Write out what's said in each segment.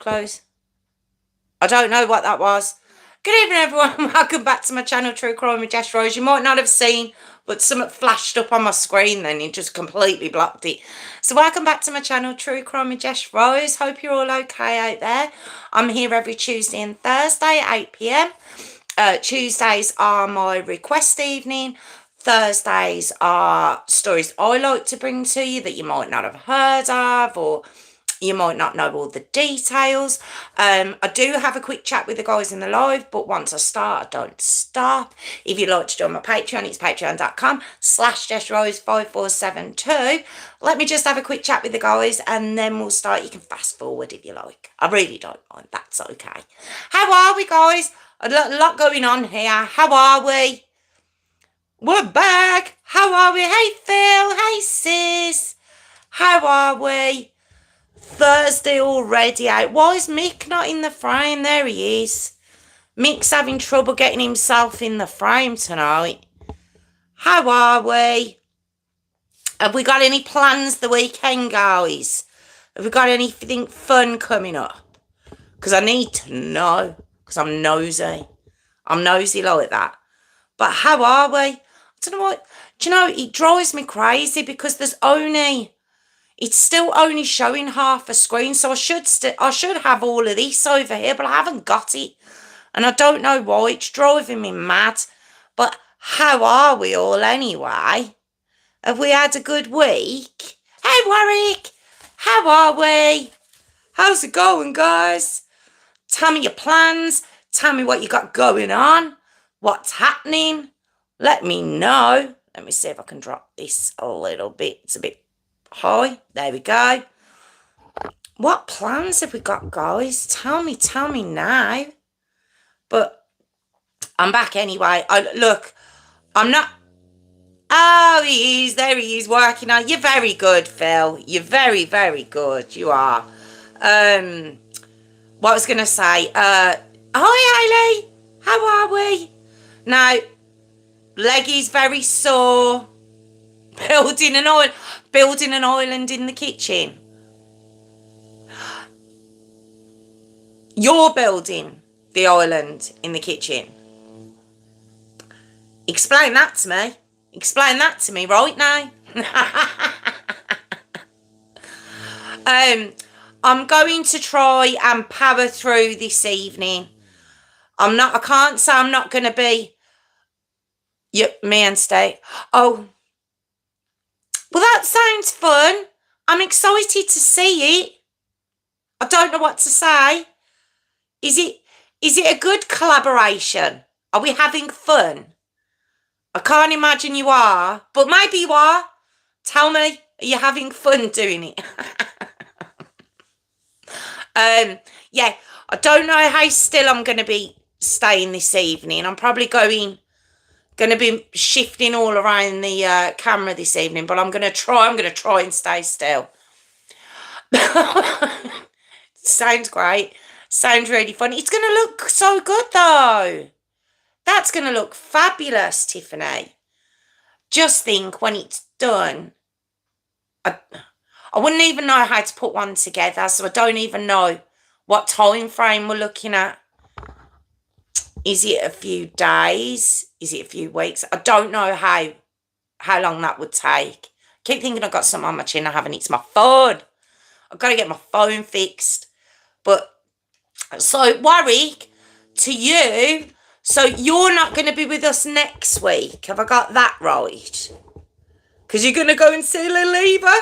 close. I don't know what that was. Good evening, everyone. Welcome back to my channel, True Crime with Jess Rose. You might not have seen, but something flashed up on my screen then. It just completely blocked it. So welcome back to my channel, True Crime with Jess Rose. Hope you're all okay out there. I'm here every Tuesday and Thursday, 8 p.m. Tuesdays are my request evening. Thursdays are stories I like to bring to you that you might not have heard of, or you might not know all the details. I do have a quick chat with the guys in the live, but once I start, I don't stop. If you'd like to join my Patreon, it's patreon.com/JessRose5472. Let me just have a quick chat with the guys and then we'll start. You can fast forward if you like. I really don't mind. That's okay. How are we, guys? A lot going on here. How are we? We're back. How are we? Hey, Phil. Hey, sis. How are we? Thursday already out. Why is Mick not in the frame? There he is. Mick's having trouble getting himself in the frame tonight. How are we? Have we got any plans the weekend, guys? Have we got anything fun coming up? Because I need to know. Because I'm nosy. I'm nosy like that. But how are we? I don't know what. Do you know, it drives me crazy because it's still only showing half a screen, so I should have all of this over here, but I haven't got it. And I don't know why. It's driving me mad. But how are we all anyway? Have we had a good week? Hey, Warwick. How are we? How's it going, guys? Tell me your plans. Tell me what you got going on. What's happening? Let me know. Let me see if I can drop this a little bit. It's a bit high. There we go. What plans have we got, guys? Tell me now. But I'm back anyway. Look, I'm not. Oh, he is. There he is working on. You're very good, Phil. You're very, very good. You are. What I was going to say. Hi, Hayley. How are we? Now, Leggy's very sore. Building an island in the kitchen. You're building the island in the kitchen. Explain that to me. Explain that to me right now. I'm going to try and power through this evening. I can't say I'm not going to be mainstay. Oh, well, that sounds fun. I'm excited to see it. I don't know what to say. Is it a good collaboration? Are we having fun? I can't imagine you are, but maybe you are. Tell me, are you having fun doing it? Yeah, I don't know how still I'm going to be staying this evening. I'm probably going to be shifting all around the camera this evening, but I'm going to try and stay still. Sounds great. Sounds really fun. It's going to look so good, though. That's going to look fabulous, Tiffany. Just think when it's done. I wouldn't even know how to put one together, so I don't even know what time frame we're looking at. Is it a few days? Is it a few weeks? I don't know how long that would take. I keep thinking I've got something on my chin I haven't. It's my phone. I've got to get my phone fixed. But, so, Warwick, to you, so you're not going to be with us next week. Have I got that right? Because you're going to go and see Lil Eva?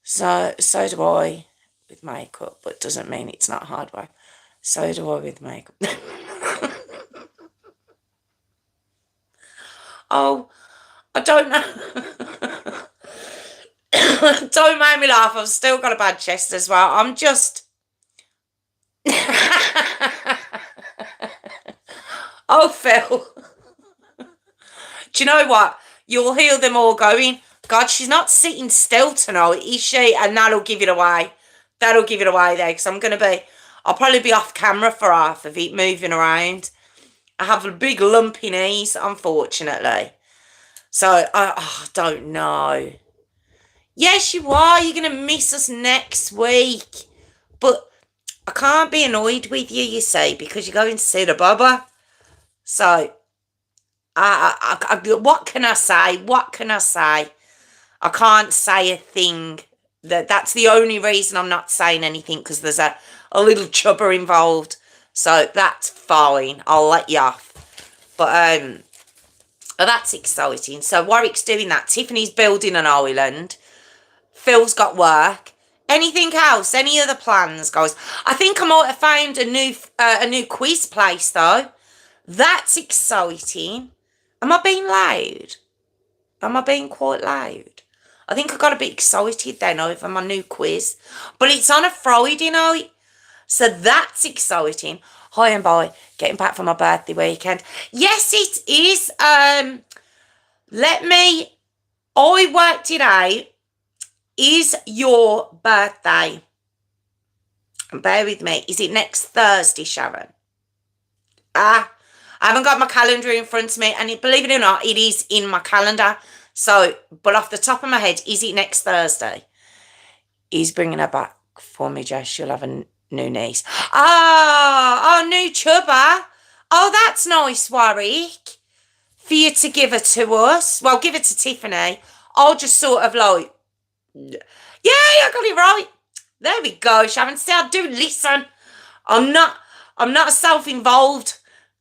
So do I with makeup, but doesn't mean it's not hard work. So do I with makeup. Oh, I don't know. Don't make me laugh. I've still got a bad chest as well. I'm just... Oh, Phil. Do you know what? You'll hear them all going, God, she's not sitting still tonight, is she? And that'll give it away. That'll give it away there, because I'll probably be off camera for half of it, moving around. I have a big lumpy knees, unfortunately. So, I don't know. Yes, you are. You're going to miss us next week. But I can't be annoyed with you, you see, because you're going to see the bubba. So, what can I say? What can I say? I can't say a thing. That's the only reason I'm not saying anything, because there's a little chubber involved. So that's fine. I'll let you off. But oh, that's exciting. So Warwick's doing that. Tiffany's building an island. Phil's got work. Anything else? Any other plans, guys? I think I might have found a new quiz place though. That's exciting. Am I being loud? Am I being quite loud? I think I got a bit excited then over my new quiz. But it's on a Friday night. So that's exciting. Hi and bye. Getting back for my birthday weekend. Yes, it is. I worked it out. Is your birthday, bear with me, is it next Thursday, Sharon? I haven't got my calendar in front of me, and believe it or not, it is in my calendar. So, but off the top of my head, is it next Thursday? He's bringing her back for me, Jess. She'll have a new niece. Oh, new chubba. Oh, that's nice, Warwick. For you to give her to us. Well, give it to Tiffany. I'll just sort of like, yeah, I got it right. There we go, Sharon. See, I do listen. I'm not self-involved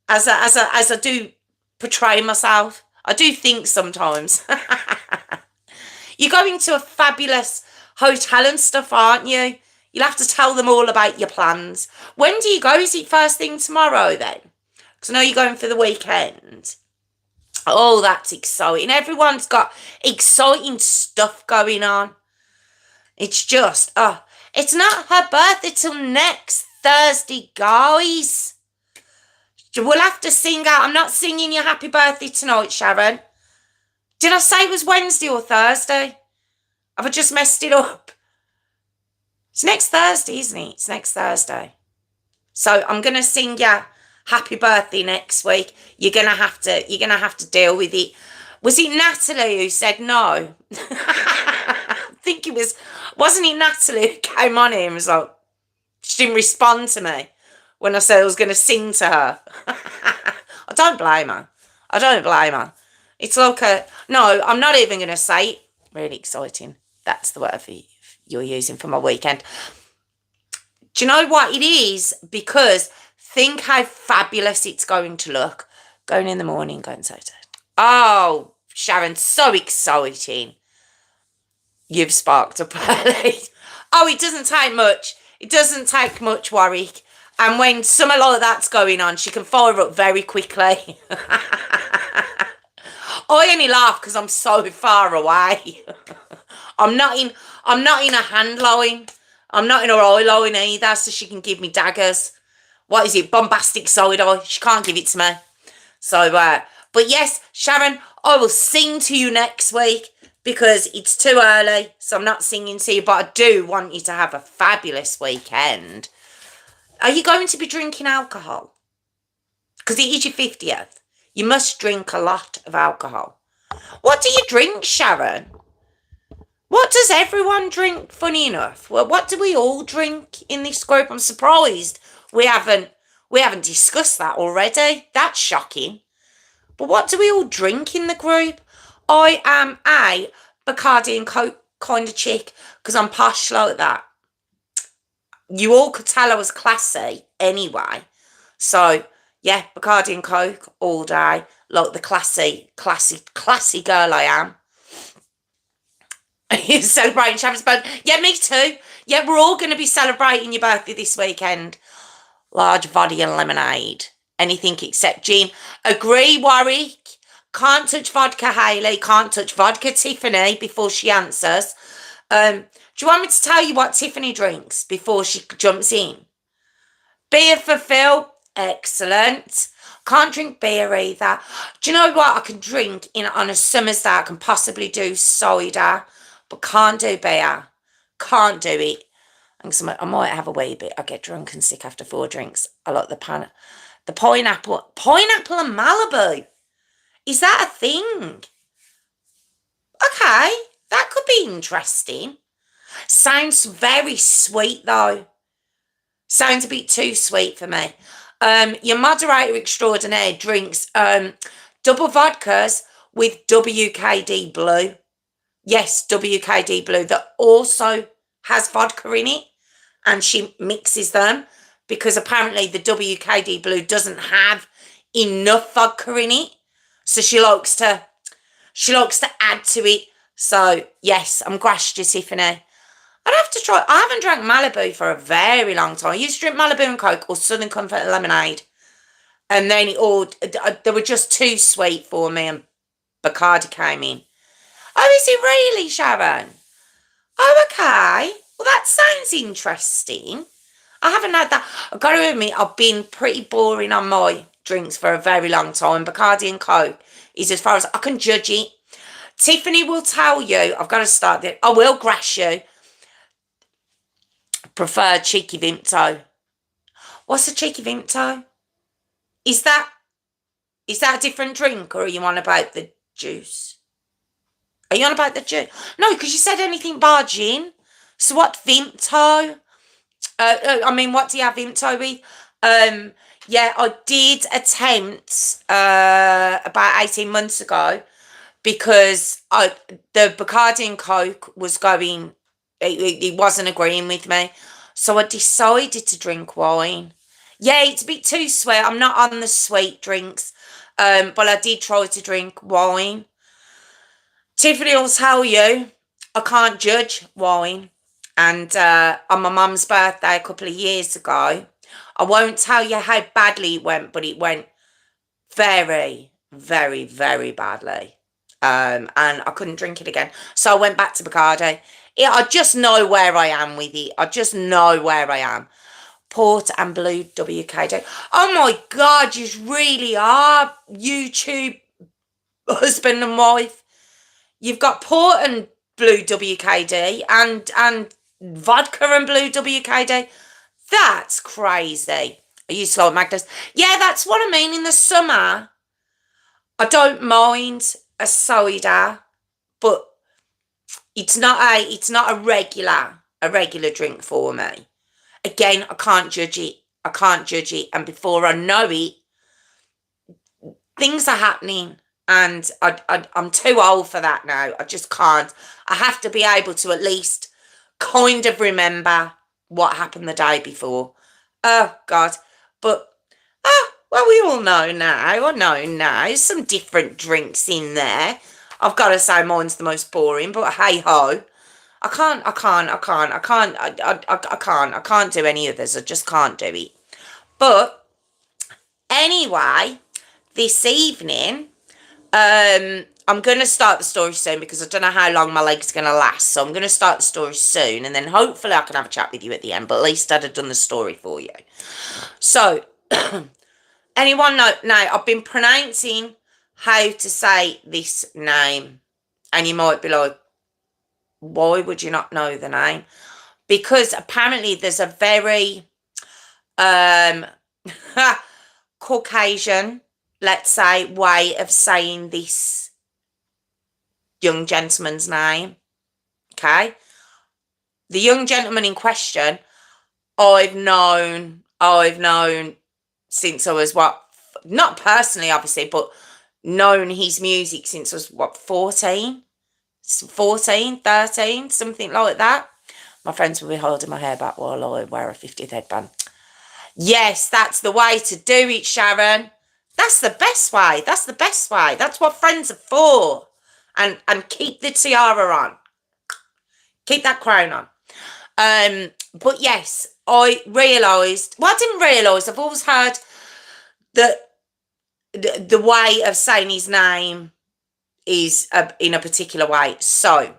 as I do portray myself. I do think sometimes. You're going to a fabulous hotel and stuff, aren't you? You'll have to tell them all about your plans. When do you go? Is it first thing tomorrow then? Because I know you're going for the weekend. Oh, that's exciting. Everyone's got exciting stuff going on. It's just, it's not her birthday till next Thursday, guys. We'll have to sing out. I'm not singing your happy birthday tonight, Sharon. Did I say it was Wednesday or Thursday? Have I just messed it up? It's next Thursday, isn't it? It's next Thursday. So I'm gonna sing you happy birthday next week. You're gonna have to deal with it. Was it Natalie who said no? I think wasn't it Natalie who came on here and was like, she didn't respond to me when I said I was going to sing to her. I don't blame her. I don't blame her. It's like no, I'm not even going to say it. Really exciting. That's the word you're using for my weekend. Do you know what it is? Because think how fabulous it's going to look. Going in the morning, going so. Oh, Sharon, so exciting. You've sparked up early. Oh, it doesn't take much. It doesn't take much, Warwick. And when something like that's going on, she can fire up very quickly. I only laugh because I'm so far away. I'm not in a hand line. I'm not in her eye line either, so she can give me daggers. What is it? Bombastic side eye. She can't give it to me. So, but yes, Sharon, I will sing to you next week. Because it's too early, so I'm not singing to you, but I do want you to have a fabulous weekend. Are you going to be drinking alcohol? Because it is your 50th. You must drink a lot of alcohol. What do you drink, Sharon? What does everyone drink, funny enough? Well, what do we all drink in this group? I'm surprised we haven't discussed that already. That's shocking. But what do we all drink in the group? I am a Bacardi and Coke kind of chick because I'm posh like that. You all could tell I was classy anyway. So, yeah, Bacardi and Coke all day. Like the classy girl I am. You're celebrating Sharon's birthday. Yeah, me too. Yeah, we're all going to be celebrating your birthday this weekend. Large vodka and lemonade. Anything except gin. Agree, Warwick. Can't touch vodka, Hayley. Can't touch vodka, Tiffany, before she answers. Do you want me to tell you what Tiffany drinks before she jumps in? Beer for Phil. Excellent. Can't drink beer either. Do you know what I can drink on a summer's day? I can possibly do cider, but can't do beer. Can't do it. I might have a wee bit. I get drunk and sick after 4 drinks. I like the pineapple. Pineapple and Malibu. Is that a thing? Okay, that could be interesting. Sounds very sweet though. Sounds a bit too sweet for me. Your moderator extraordinaire drinks double vodkas with WKD Blue. Yes, WKD Blue that also has vodka in it, and she mixes them because apparently the WKD Blue doesn't have enough vodka in it. So she likes to add to it. So yes, I'm gracious, Tiffany. I'd have to try. I haven't drank Malibu for a very long time. I used to drink Malibu and Coke or Southern Comfort and lemonade. And then they were just too sweet for me and Bacardi came in. Oh, is it really, Sharon? Oh, okay. Well, that sounds interesting. I haven't had that. I've got to admit, I've been pretty boring on my drinks for a very long time. Bacardi and Coke is as far as I can judge it. Tiffany will tell you, I've got to start this. I will grass you. Prefer cheeky Vimto. What's a cheeky Vimto? Is that a different drink, or are you on about the juice? Are you on about the juice? No, because you said anything bar gin. So what Vimto? What do you have Vimto with? Yeah, I did attempt about 18 months ago because the Bacardi and Coke was going, it wasn't agreeing with me. So I decided to drink wine. Yeah, it's a bit too sweet. I'm not on the sweet drinks. But I did try to drink wine. Tiffany will tell you, I can't judge wine. And on my mum's birthday a couple of years ago, I won't tell you how badly it went, but it went very, very, very badly. And I couldn't drink it again. So I went back to Bacardi. I just know where I am with it. I just know where I am. Port and Blue WKD. Oh my God, you really are YouTube husband and wife. You've got Port and Blue WKD and vodka and Blue WKD. That's crazy. I used to like Magda's. Yeah, that's what I mean. In the summer, I don't mind a soda, but it's not a regular drink for me. Again, I can't judge it. And before I know it, things are happening. And I'm too old for that now. I just can't. I have to be able to at least kind of remember what happened the day before. Oh, God. But, well, we all know now. I know now. There's some different drinks in there. I've got to say mine's the most boring, but hey-ho. I can't do any others. I just can't do it. But anyway, this evening, I'm going to start the story soon because I don't know how long my leg's going to last. So I'm going to start the story soon and then hopefully I can have a chat with you at the end. But at least I'd have done the story for you. So, anyone know? Now, I've been pronouncing how to say this name. And you might be like, why would you not know the name? Because apparently there's a very Caucasian, let's say, way of saying this young gentleman's name. Okay? The young gentleman in question, I've known since I was not personally obviously, but known his music since I was 14, 13, something like that. My friends will be holding my hair back while I wear a 50th headband. Yes, that's the way to do it, Sharon. That's the best way. That's what friends are for. And keep the tiara on. Keep that crown on. But yes, I realised, well, I didn't realise, I've always heard that the way of saying his name is in a particular way. So,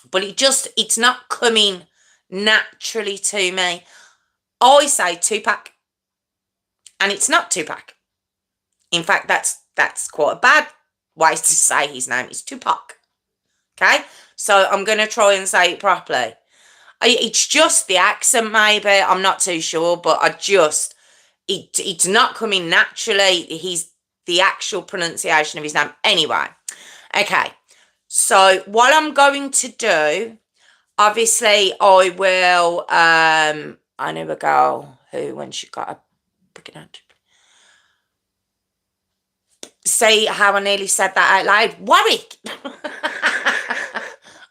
but it's not coming naturally to me. I say 2Pac, and it's not 2Pac. In fact, that's quite a bad way to say his name. It's 2Pac. Okay? So I'm going to try and say it properly. It's just the accent, maybe. I'm not too sure, but it's not coming naturally. The actual pronunciation of his name. Anyway. Okay. So what I'm going to do, obviously I will I knew a girl who, when she got a freaking out. See how I nearly said that out loud? Warwick!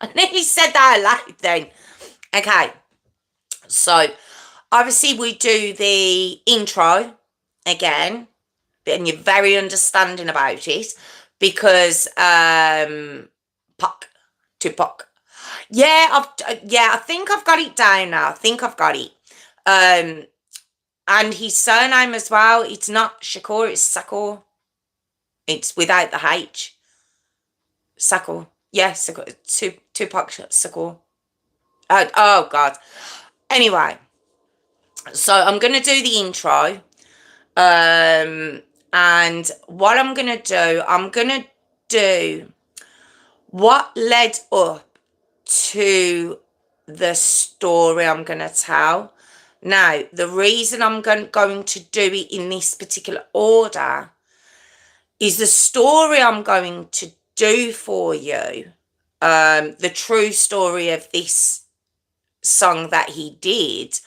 I nearly said that out loud then. Okay, so obviously we do the intro again, and you're very understanding about it because Pac, 2Pac. Yeah, I think I've got it down now. I think I've got it. And his surname as well. It's not Shakur, it's Sakur. It's without the H. Sakur. Yeah, Sakur. 2Pac Sakur. Oh God. Anyway, so I'm gonna do the intro. And what I'm gonna do what led up to the story I'm gonna tell. Now, the reason I'm going to do it in this particular order is the story I'm going to do for you, the true story of this song that he did,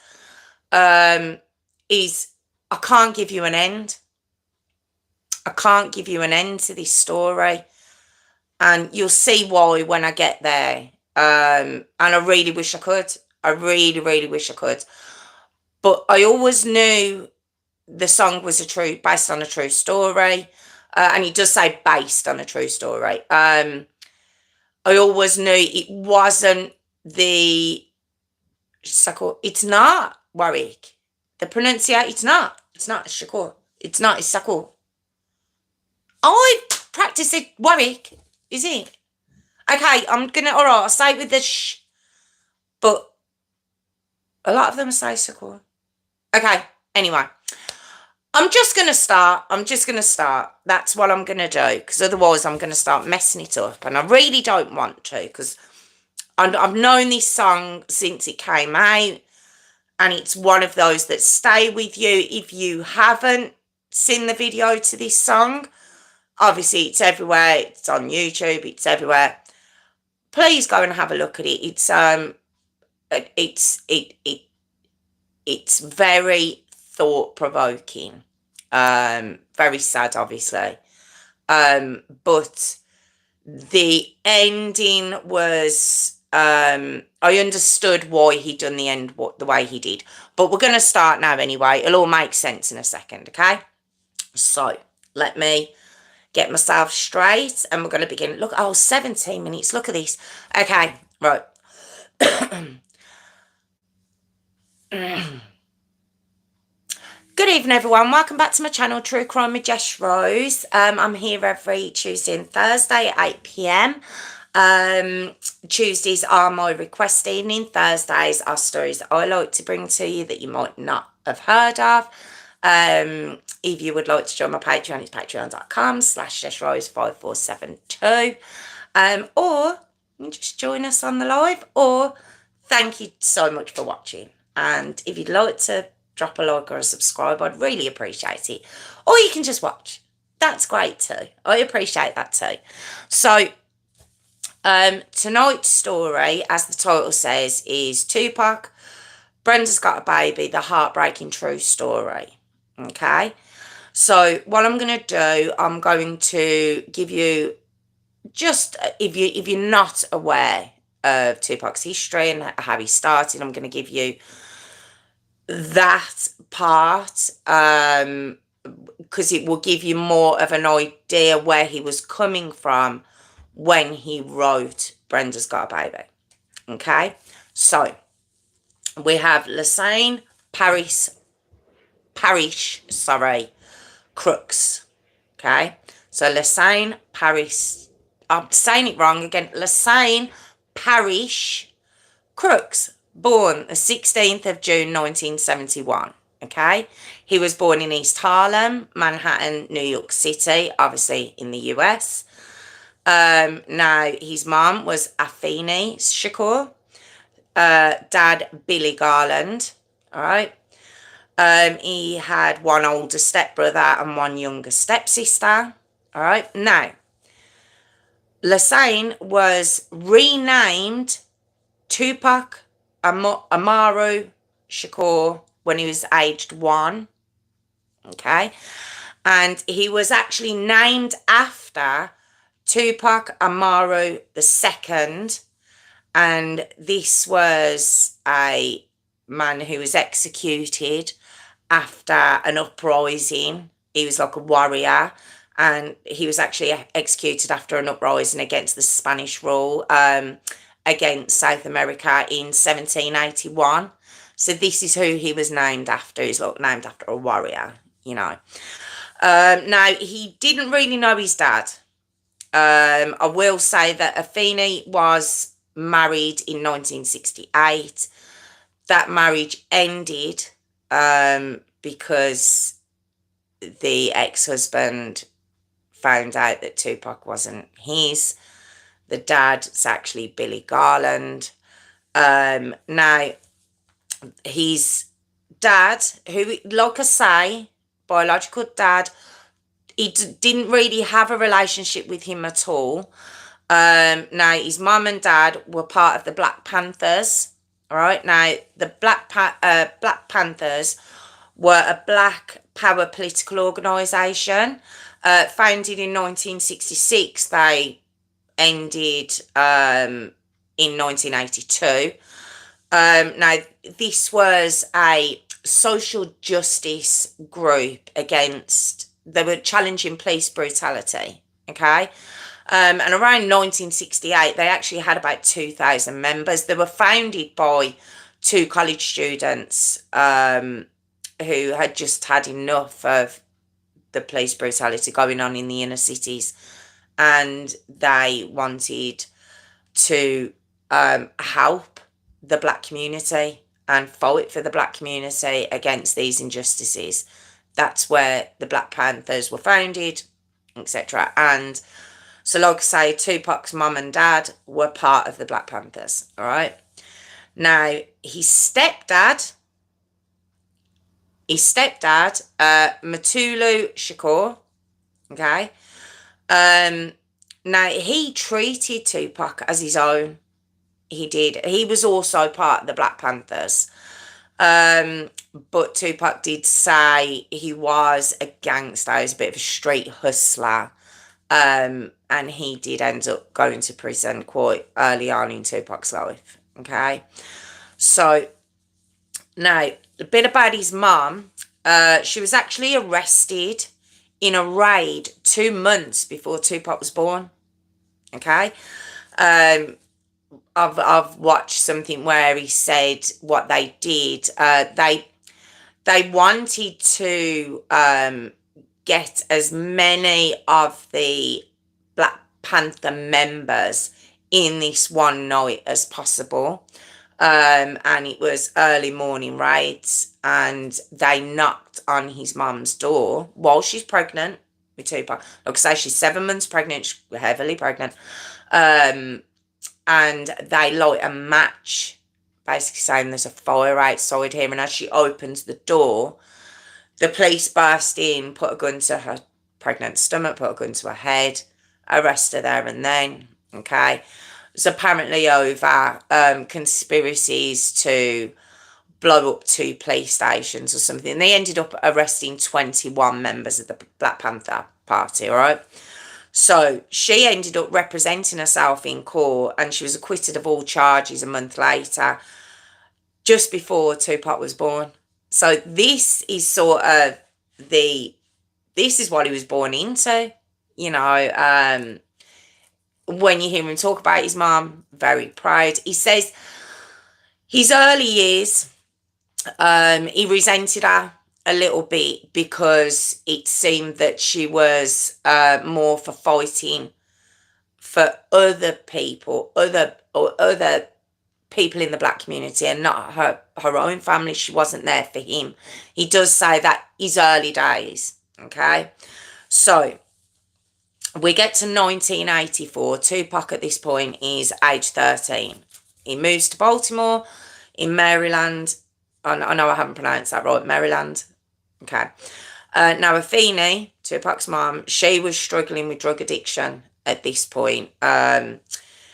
is I can't give you an end. I can't give you an end to this story. And you'll see why when I get there. And I really wish I could. I really, really wish I could. But I always knew the song was based on a true story. And it does say based on a true story. I always knew it wasn't the Shakur. It's not Warwick. The pronunciation, it's not Shakur. It's not, it's Shakur. I practice it, Warwick, is it? Okay, I'm gonna, all right, I'll say it with the sh, but a lot of them say Shakur. Okay, anyway, I'm just gonna start. That's what I'm gonna do, because otherwise I'm gonna start messing it up, and I really don't want to, because I've known this song since it came out, and it's one of those that stay with you. If you haven't seen the video to this song, obviously it's everywhere. It's on YouTube. It's everywhere. Please go and have a look at it. It's very thought-provoking. Very sad, obviously. But the ending was, I understood why he done the end the way he did. But we're going to start now anyway. It'll all make sense in a second, okay? So, let me get myself straight, and we're going to begin. Look, 17 minutes. Look at this. Okay, right. Good evening, everyone. Welcome back to my channel, True Crime with Jess Rose. I'm here every Tuesday and Thursday at 8 p.m. Tuesdays are my request evening. Thursdays are stories that I like to bring to you that you might not have heard of. If you would like to join my Patreon, it's patreon.com/JessRose5472. Or you can just join us on the live, or thank you so much for watching. And if you'd like to drop a like or a subscribe, I'd really appreciate it. Or you can just watch. That's great too. I appreciate that too. So, tonight's story, as the title says, is 2Pac, Brenda's Got a Baby, the heartbreaking true story. Okay? So, what I'm going to do, I'm going to give you, just if you're not aware of 2Pac's history and how he started, I'm going to give you that part, because it will give you more of an idea where he was coming from when he wrote Brenda's Got a Baby. Okay, so we have Lassane Parish, Crooks. Okay, so Lassane Parish, I'm saying it wrong again, Lassane Parish Crooks, born the 16th of June 1971. Okay, he was born in East Harlem, Manhattan, New York City, obviously in the US. Now his mom was Afeni Shakur, dad Billy Garland. All right, he had one older stepbrother and one younger stepsister. All right, now Lassane was renamed 2Pac Amaru Shakur when he was aged 1. Okay. And he was actually named after Tupac Amaru II. And this was a man who was executed after an uprising. He was like a warrior, and he was actually executed after an uprising against the Spanish rule against South America in 1781. So this is who he was named after. He's like named after a warrior, you know. Now, he didn't really know his dad. I will say that Afeni was married in 1968. That marriage ended because the ex-husband found out that Tupac wasn't his. The dad's actually Billy Garland. Now, his dad, who, like I say, biological dad, he didn't really have a relationship with him at all. Now, his mum and dad were part of the Black Panthers. All right. Now, the Black Panthers were a black power political organisation founded in 1966. They ended in 1982. Now, this was a social justice group they were challenging police brutality, okay? And around 1968, they actually had about 2,000 members. They were founded by 2 college students who had just had enough of the police brutality going on in the inner cities, and they wanted to help the black community and fight for the black community against these injustices. That's where the Black Panthers were founded, etc. And so, like I say, Tupac's mum and dad were part of the Black Panthers, all right? Now, his stepdad, Mutulu Shakur, okay? Now, he treated Tupac as his own. He did. He was also part of the Black Panthers. But Tupac did say he was a gangster, he was a bit of a street hustler. And he did end up going to prison quite early on in Tupac's life. Okay. So, now, a bit about his mum. She was actually arrested in a raid 2 months before Tupac was born. Okay. I've watched something where he said what they did. They wanted to get as many of the Black Panther members in this one night as possible. And it was early morning raids, and they knocked on his mum's door while she's pregnant with Tupac. Like I say, she's 7 months pregnant, she's heavily pregnant. And they light a match, basically saying there's a fire outside here. And as she opens the door, the police burst in, put a gun to her pregnant stomach, put a gun to her head, arrest her there and then, okay? It's apparently over conspiracies to blow up 2 police stations or something. They ended up arresting 21 members of the Black Panther Party, all right? So she ended up representing herself in court, and she was acquitted of all charges a month later, just before Tupac was born. So this is sort of this is what he was born into, you know. When you hear him talk about his mum, very proud. He says his early years, he resented her a little bit because it seemed that she was more for fighting for other people, other people in the black community, and not her own family. She wasn't there for him. He does say that his early days, okay? So we get to 1984. Tupac at this point is age 13. He moves to Baltimore in Maryland. I know I haven't pronounced that right, Maryland. Okay. Now, Afeni, Tupac's mom, she was struggling with drug addiction at this point.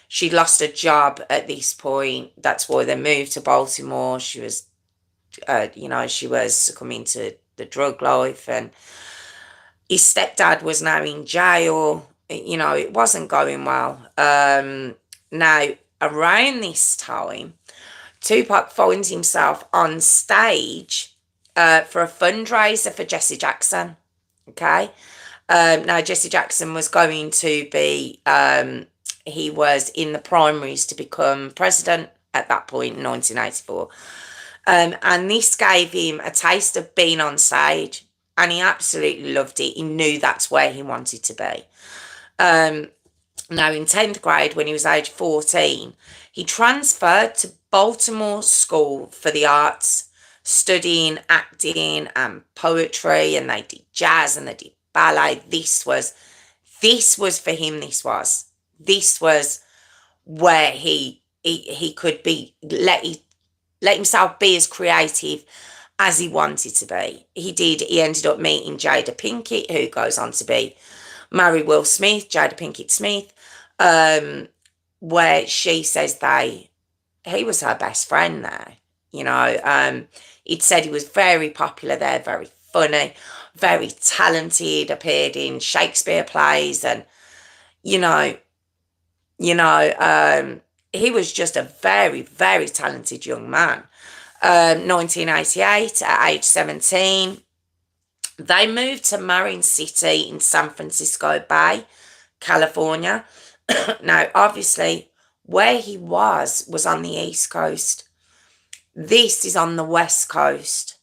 She'd lost her job at this point. That's why they moved to Baltimore. She was she was succumbing to the drug life, and his stepdad was now in jail. It wasn't going well. Now, around this time, Tupac finds himself on stage for a fundraiser for Jesse Jackson. Okay. Now, Jesse Jackson was going to be, he was in the primaries to become president at that point in 1984. And this gave him a taste of being on stage, and he absolutely loved it. He knew that's where he wanted to be. Now, in 10th grade, when he was age 14, he transferred to Baltimore School for the Arts, studying acting and poetry, and they did jazz and they did ballet. This was for him. This was where he could be let himself be as creative as he wanted to be. He ended up meeting Jada Pinkett, who goes on to be marry Will Smith, Jada Pinkett Smith, where she says he was her best friend there. He'd said he was very popular there, very funny, very talented, appeared in Shakespeare plays, and he was just a very, very talented young man. 1988, at age 17, they moved to Marin City in San Francisco Bay, California. Now, obviously, where he was on the East Coast. This is on the West Coast.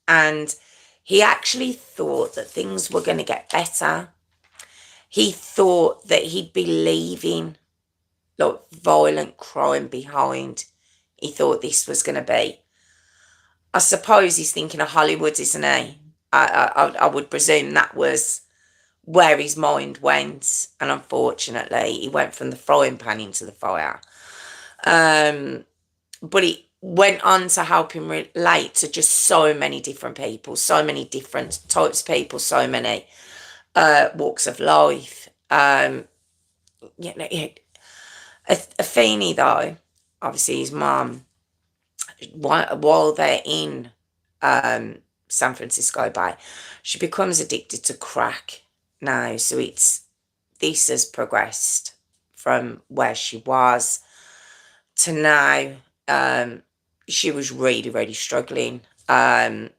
And he actually thought that things were going to get better. He thought that he'd be leaving violent crime behind. He thought this was going to be. I suppose he's thinking of Hollywood, isn't he? I would presume that was where his mind went, and unfortunately he went from the frying pan into the fire. But it went on to help him relate to just so many different people, so many different types of people, so many walks of life. Afeni, though, obviously his mum, while they're in San Francisco Bay, she becomes addicted to crack now. So this has progressed from where she was to now. She was really, really struggling. And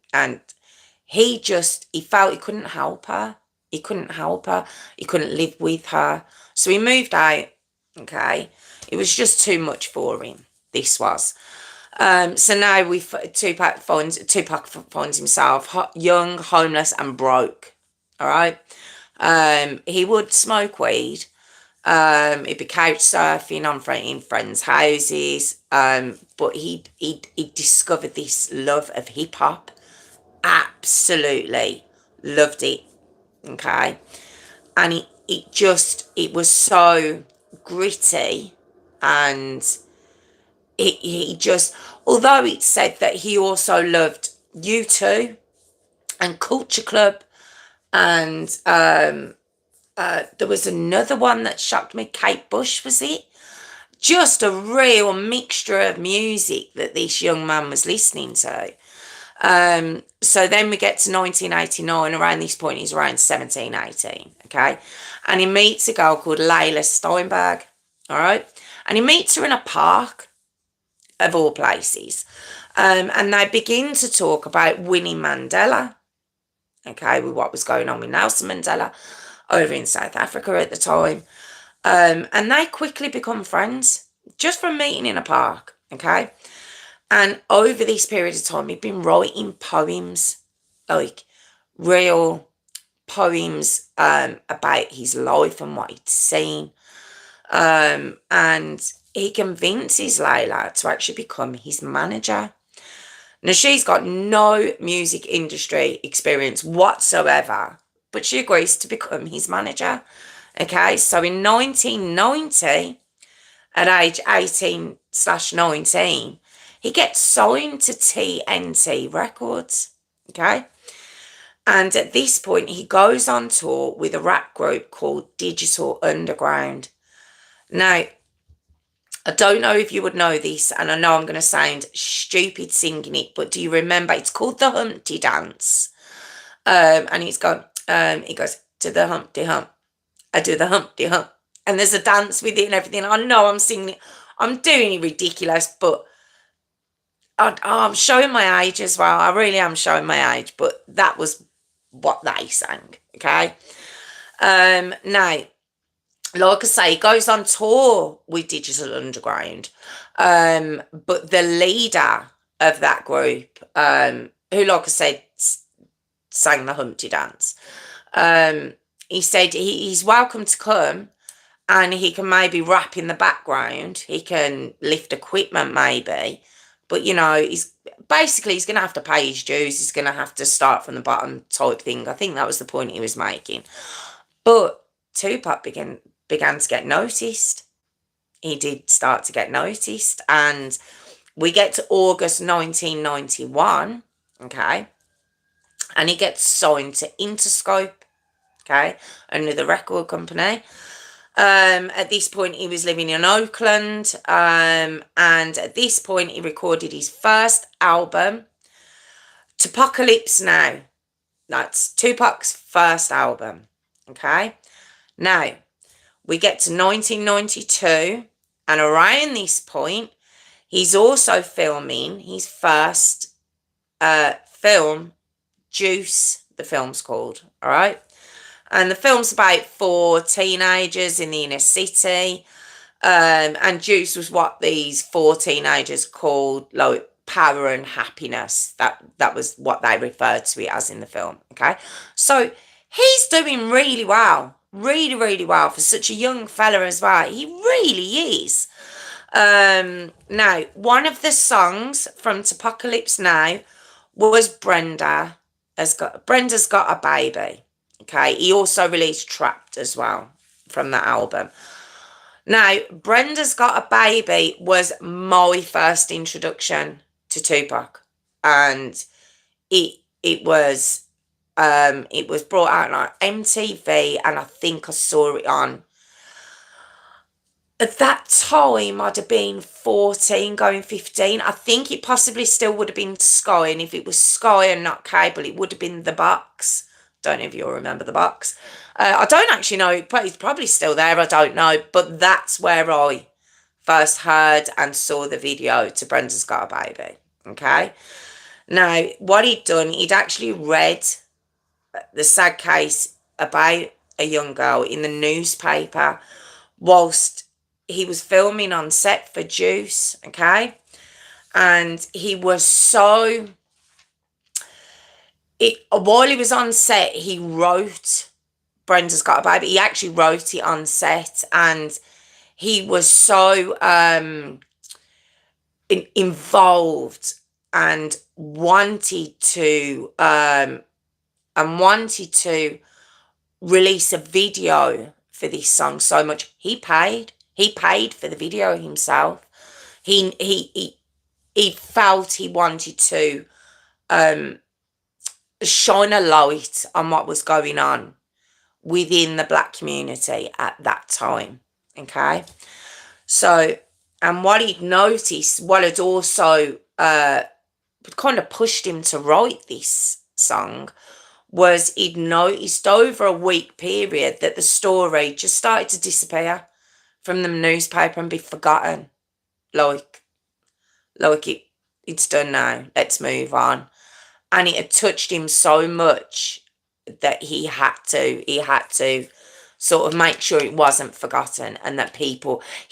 he felt he couldn't help her. He couldn't live with her. So he moved out. Okay. It was just too much for him. This was. So now Tupac finds himself young, homeless, and broke. All right. He would smoke weed. He'd be couch surfing in friends' houses. But he discovered this love of hip hop. Absolutely loved it. Okay. And it was so gritty, and he just, although it said that he also loved U2 and Culture Club, and there was another one that shocked me, Kate Bush, was it? Just a real mixture of music that this young man was listening to. So then we get to 1989. Around this point, he's around 17, 18, okay? And he meets a girl called Layla Steinberg, all right? And he meets her in a park, of all places. And they begin to talk about Winnie Mandela, okay, with what was going on with Nelson Mandela over in South Africa at the time. And they quickly become friends just from meeting in a park, okay? And over this period of time, he'd been writing poems, like real poems about his life and what he'd seen. And he convinces Layla to actually become his manager. Now, she's got no music industry experience whatsoever, but she agrees to become his manager. Okay, so in 1990, at age 18/19, he gets signed to TNT Records. Okay, and at this point, he goes on tour with a rap group called Digital Underground. Now, I don't know if you would know this, and I know I'm going to sound stupid singing it, but do you remember? It's called the Humpty Dance. And he goes, to the Humpty Hump. I do the Humpty Hump. And there's a dance with it and everything. I know I'm singing it. I'm doing it ridiculous, but I'm showing my age as well. I really am showing my age, but that was what they sang, okay? Now, like I say, he goes on tour with Digital Underground, but the leader of that group, who, like I said, sang the Humpty Dance, he said he's welcome to come, and he can maybe rap in the background. He can lift equipment maybe, but he's going to have to pay his dues. He's going to have to start from the bottom type thing. I think that was the point he was making. But Tupac began to get noticed. He did start to get noticed, and we get to August 1991, okay, and he gets signed to Interscope, okay, another record company. At this point, he was living in Oakland, and at this point, he recorded his first album, Tupacalypse Now. That's Tupac's first album, okay? Now, we get to 1992, and around this point, he's also filming his first film, Juice, the film's called, all right? And the film's about 4 teenagers in the inner city. And Juice was what these 4 teenagers called like power and happiness. That was what they referred to it as in the film. Okay. So he's doing really well. Really, really well for such a young fella as well. He really is. Now, one of the songs from Apocalypse Now was Brenda's Got a Baby. Okay, he also released Trapped as well from that album. Now, Brenda's Got a Baby was my first introduction to Tupac, and it was brought out on MTV, and I think I saw it on. At that time, I'd have been 14, going 15. I think it possibly still would have been Sky, and if it was Sky and not cable, it would have been The Box. Don't know if you'll remember The Box. I don't actually know, but it's probably still there, I don't know. But that's where I first heard and saw the video to Brenda's Got a Baby, okay? Now, what he'd done, he'd actually read the sad case about a young girl in the newspaper whilst he was filming on set for Juice, okay? And he was so... while he was on set, he wrote Brenda's Got a Baby. He actually wrote it on set, and he was so involved and wanted to release a video for this song so much. He paid for the video himself. He felt he wanted to shine a light on what was going on within the Black community at that time, okay? So, and what he'd noticed, what had also kind of pushed him to write this song, was he'd noticed over a week period that the story just started to disappear from the newspaper and be forgotten. Like it's done now, let's move on. And it had touched him so much that he had to sort of make sure it wasn't forgotten, and that he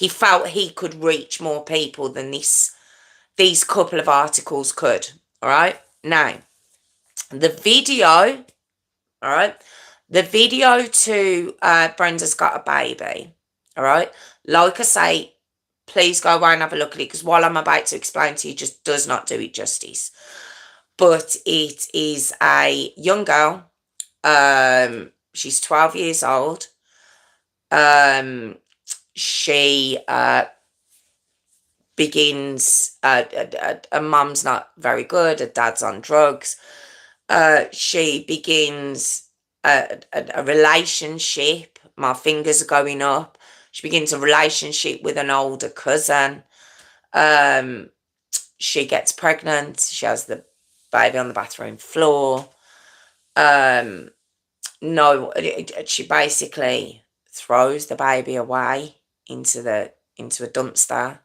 felt he could reach more people than these couple of articles could. All right. Now, the video to Brenda's Got a Baby, all right, like I say, please go away and have a look at it, because what I'm about to explain to you just does not do it justice. But it is a young girl. She's 12 years old. She begins, her mum's not very good, her dad's on drugs. She begins a relationship. My fingers are going up. She begins a relationship with an older cousin. Um, she gets pregnant. She has the baby on the bathroom floor. No, she basically throws the baby away into a dumpster.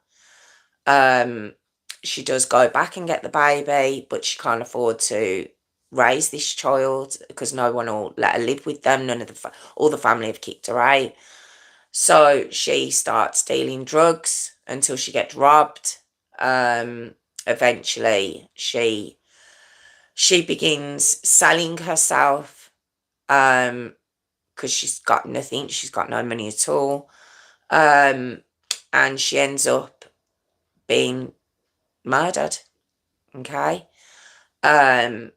She does go back and get the baby, but she can't afford to raise this child because no one will let her live with them. None of all the family have kicked her out. So she starts dealing drugs until she gets robbed. Eventually, she begins selling herself because she's got nothing. She's got no money at all. And she ends up being murdered. Okay. And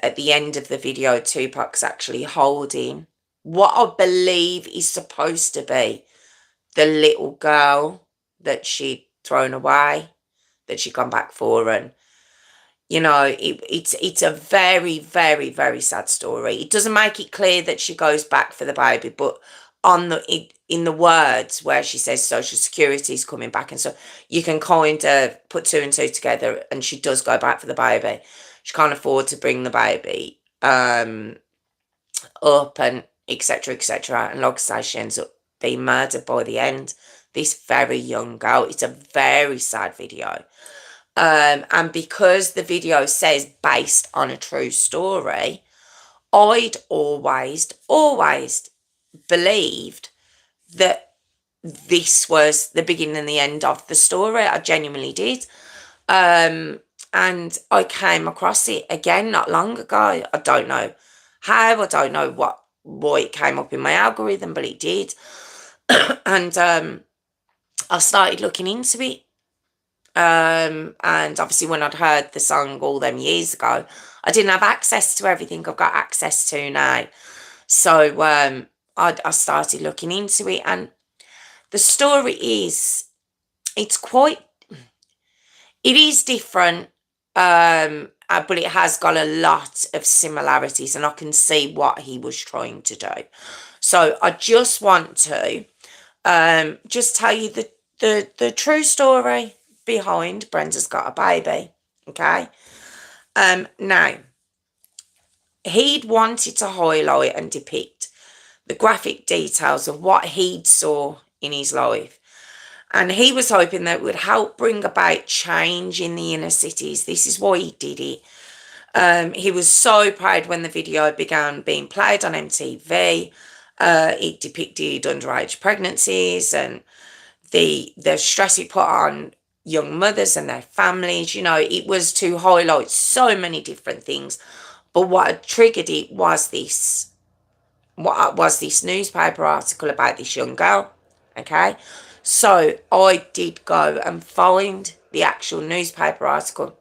at the end of the video, Tupac's actually holding what I believe is supposed to be the little girl that she'd thrown away, that she'd gone back for. And it's a very, very, very sad story. It doesn't make it clear that she goes back for the baby, but in the words where she says Social Security is coming back, and so you can kind of put two and two together, and she does go back for the baby. She can't afford to bring the baby up, and etc. etc. And like I say, she ends up being murdered by the end. This very young girl. It's a very sad video. And because the video says based on a true story, I'd always believed that this was the beginning and the end of the story. I genuinely did. And I came across it again not long ago. I don't know how, I don't know why it came up in my algorithm, but it did. And I started looking into it. And obviously when I'd heard the song all them years ago, I didn't have access to everything I've got access to now. So I started looking into it, and the story is, it is different, but it has got a lot of similarities, and I can see what he was trying to do. So I just want to just tell you the true story behind Brenda's Got a Baby. Okay. Now, he'd wanted to highlight and depict the graphic details of what he'd saw in his life. And he was hoping that it would help bring about change in the inner cities. This is why he did it. He was so proud when the video began being played on MTV. It depicted underage pregnancies and the stress it put on young mothers and their families. It was to highlight so many different things. But what had triggered it was this newspaper article about this young girl. Okay. So I did go and find the actual newspaper article,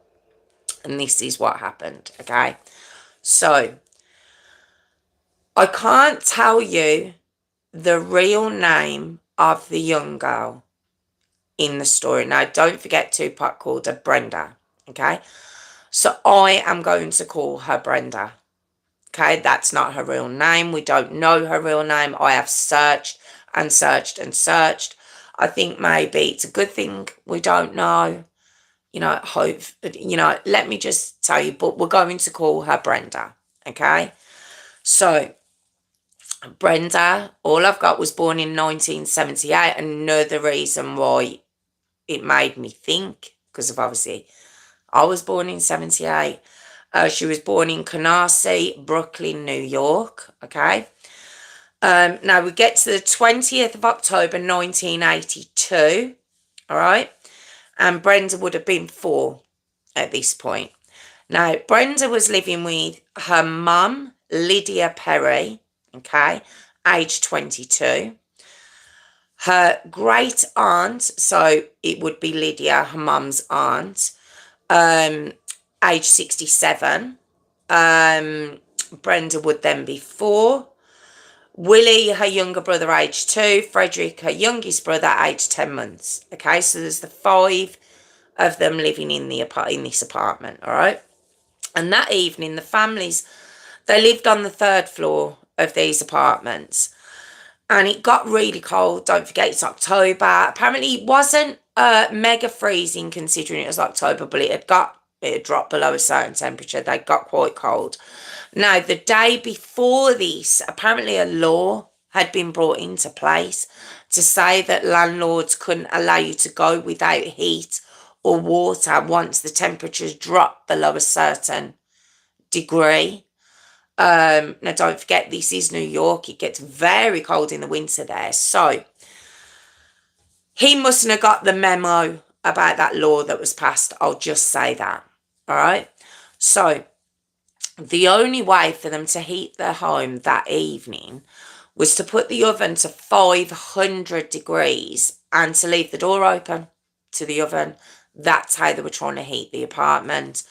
and this is what happened. Okay. So I can't tell you the real name of the young girl in the story. Now, don't forget Tupac called her Brenda. Okay. So I am going to call her Brenda. Okay, that's not her real name. We don't know her real name. I have searched and searched and searched. I think maybe it's a good thing we don't know. Let me just tell you, but we're going to call her Brenda. Okay. So Brenda, all I've got, was born in 1978. Another reason why it made me think, because of obviously I was born in 78. She was born in Canarsie, Brooklyn, New York. Okay. Now we get to the 20th of October, 1982. All right. And Brenda would have been 4 at this point. Now, Brenda was living with her mum, Lydia Perry. Okay. Age 22. Her great aunt, so it would be Lydia, her mum's aunt, age 67. Brenda would then be 4. Willie, her younger brother, age 2. Frederick, her youngest brother, age 10 months. Okay, so there's the 5 of them living in this apartment. All right. And that evening, the families, they lived on the 3rd floor of these apartments. And it got really cold. Don't forget, it's October. Apparently, it wasn't mega freezing considering it was October, but it had dropped below a certain temperature. They got quite cold. Now, the day before this, apparently a law had been brought into place to say that landlords couldn't allow you to go without heat or water once the temperatures dropped below a certain degree. Now, don't forget, this is New York. It gets very cold in the winter there. So, he mustn't have got the memo about that law that was passed. I'll just say that. All right. So, the only way for them to heat their home that evening was to put the oven to 500 degrees and to leave the door open to the oven. That's how they were trying to heat the apartment.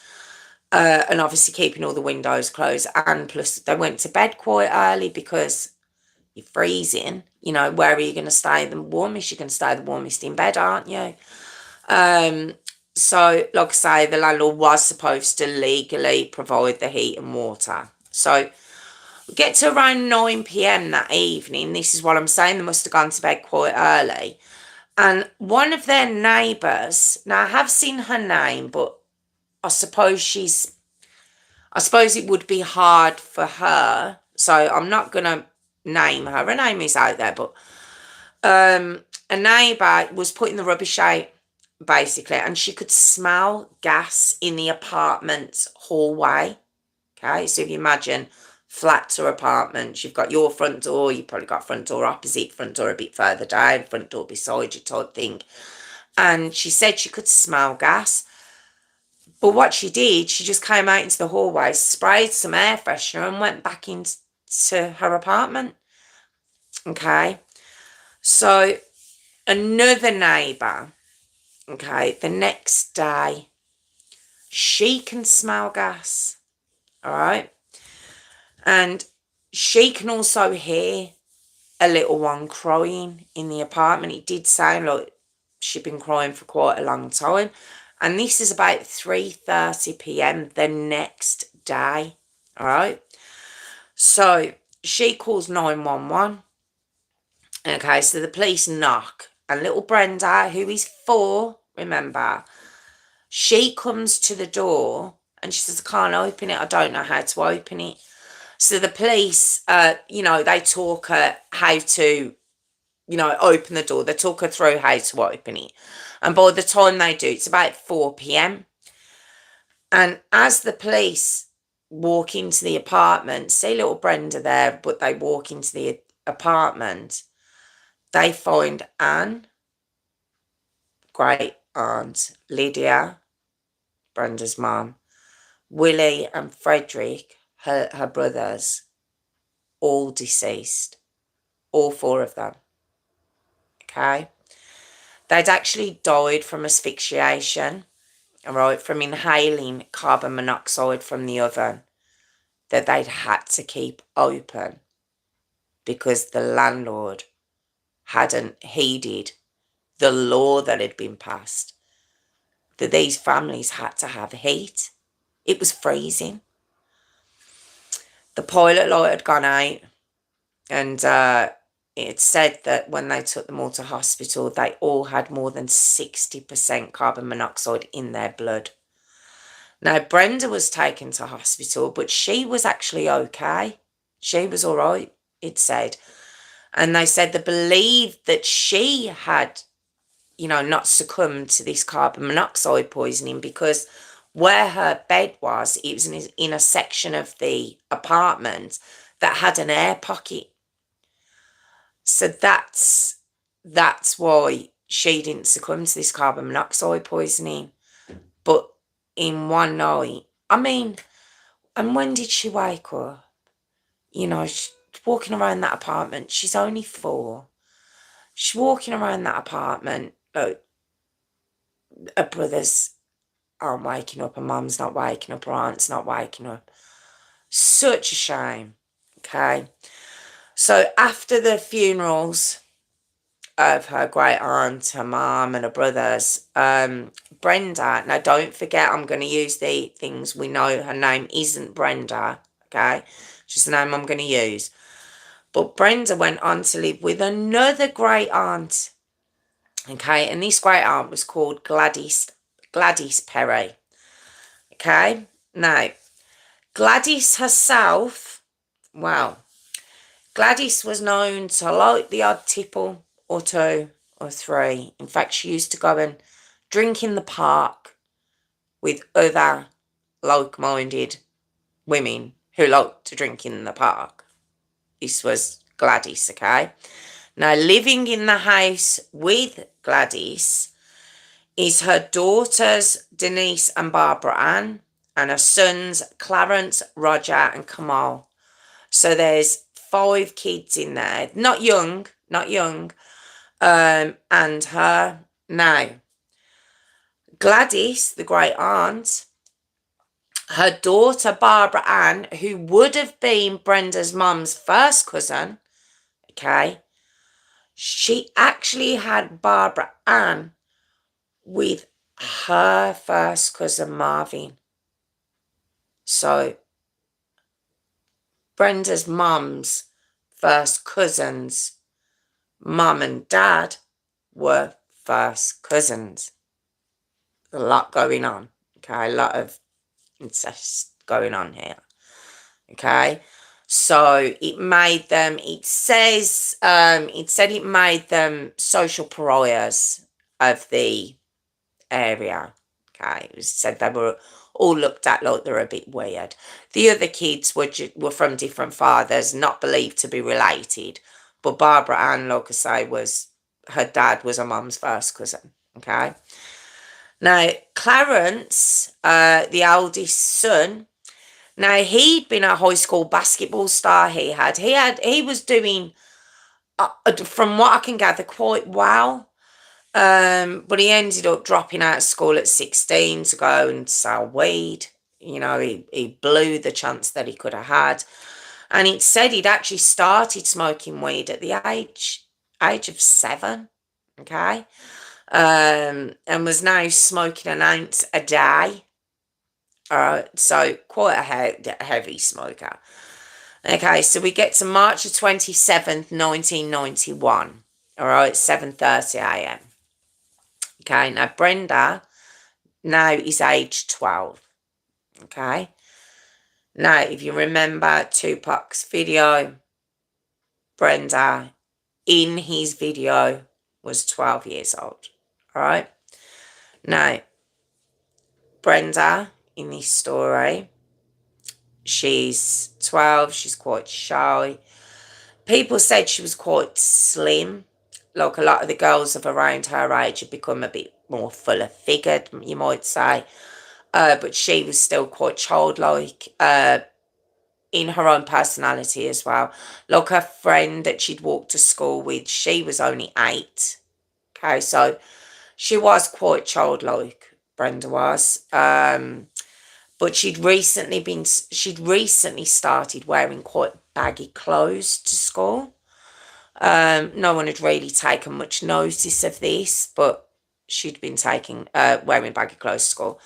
And obviously keeping all the windows closed. And plus, they went to bed quite early because you're freezing. You know, where are you going to stay the warmest? You're going to stay the warmest in bed, aren't you? So, like I say, the landlord was supposed to legally provide the heat and water. So, we get to around 9 p.m. that evening. This is what I'm saying. They must have gone to bed quite early. And one of their neighbours, now I have seen her name, but I suppose it would be hard for her. So I'm not going to name her. Her name is out there, but a neighbour was putting the rubbish out, basically, and she could smell gas in the apartment's hallway. Okay, so if you imagine flats or apartments, you've got your front door, you've probably got front door opposite, front door a bit further down, front door beside you type thing. And she said she could smell gas. But what she did, she just came out into the hallway, sprayed some air freshener and went back into her apartment. Okay. So another neighbour, okay, the next day, she can smell gas. All right. And she can also hear a little one crying in the apartment. It did sound like she'd been crying for quite a long time. And this is about 3:30 p.m. the next day. All right. So she calls 911. Okay, so the police knock. And little Brenda, who is 4, remember, she comes to the door and she says, I can't open it. I don't know how to open it. So the police, they talk her how to, open the door. They talk her through how to open it. And by the time they do, it's about 4 p.m. And as the police walk into the apartment, see little Brenda there, but they walk into the apartment, they find Anne, great aunt, Lydia, Brenda's mum, Willie and Frederick, her brothers, all deceased. All 4 of them. Okay? They'd actually died from asphyxiation, all right, from inhaling carbon monoxide from the oven that they'd had to keep open because the landlord hadn't heeded the law that had been passed, that these families had to have heat. It was freezing. The pilot light had gone out, and it said that when they took them all to hospital, they all had more than 60% carbon monoxide in their blood. Now, Brenda was taken to hospital, but she was actually okay. She was all right, it said. And they said they believed that she had, not succumbed to this carbon monoxide poisoning because where her bed was, it was in a section of the apartment that had an air pocket. So that's why she didn't succumb to this carbon monoxide poisoning. But in one night, and when did she wake up? She's walking around that apartment. She's only 4. She's walking around that apartment. Her brothers aren't waking up. Her mum's not waking up. Her aunt's not waking up. Such a shame. Okay. So after the funerals of her great aunt, her mum and her brothers, Brenda, now don't forget, I'm going to use the things we know. Her name isn't Brenda, okay? Just the name I'm going to use. But Brenda went on to live with another great aunt. Okay, and this great aunt was called Gladys Perry. Okay, now Gladys herself, well, Gladys was known to like the odd tipple or two or three. In fact, she used to go and drink in the park with other like-minded women who liked to drink in the park. This was Gladys, okay? Now, living in the house with Gladys is her daughters, Denise and Barbara Ann, and her sons, Clarence, Roger, and Kamal. So there's 5 kids in there. Not young. And her. Now, Gladys, the great aunt, her daughter, Barbara Ann, who would have been Brenda's mum's first cousin, okay, she actually had Barbara Ann with her first cousin, Marvin. So, Brenda's mum's first cousins, mum and dad, were first cousins. A lot going on, okay, a lot of incest going on here, okay. So it made them, it said it made them social pariahs of the area, okay. It was said they were all looked at like they were a bit weird. The other kids were from different fathers, not believed to be related, but Barbara Ann, like I say, her dad was her mum's first cousin, okay. Now, Clarence, the eldest son, now he'd been a high school basketball star. He was doing, from what I can gather, quite well. But he ended up dropping out of school at 16 to go and sell weed. You know, he blew the chance that he could have had. And it said he'd actually started smoking weed at the age of 7. Okay. And was now smoking an ounce a day. So quite a heavy smoker. Okay, so we get to March the 27th, 1991. All right, 7:30 a.m. Okay, now Brenda now is age 12. Okay. Now, if you remember Tupac's video, Brenda in his video was 12 years old. All right. Now, Brenda in this story, she's 12, she's quite shy. People said she was quite slim. Like a lot of the girls of around her age had become a bit more fuller figured, you might say. But she was still quite childlike in her own personality as well. Like her friend that she'd walked to school with, she was only 8. Okay, so she was quite childlike, Brenda was. But she'd recently started wearing quite baggy clothes to school. No one had really taken much notice of this, but she'd been wearing baggy clothes to school.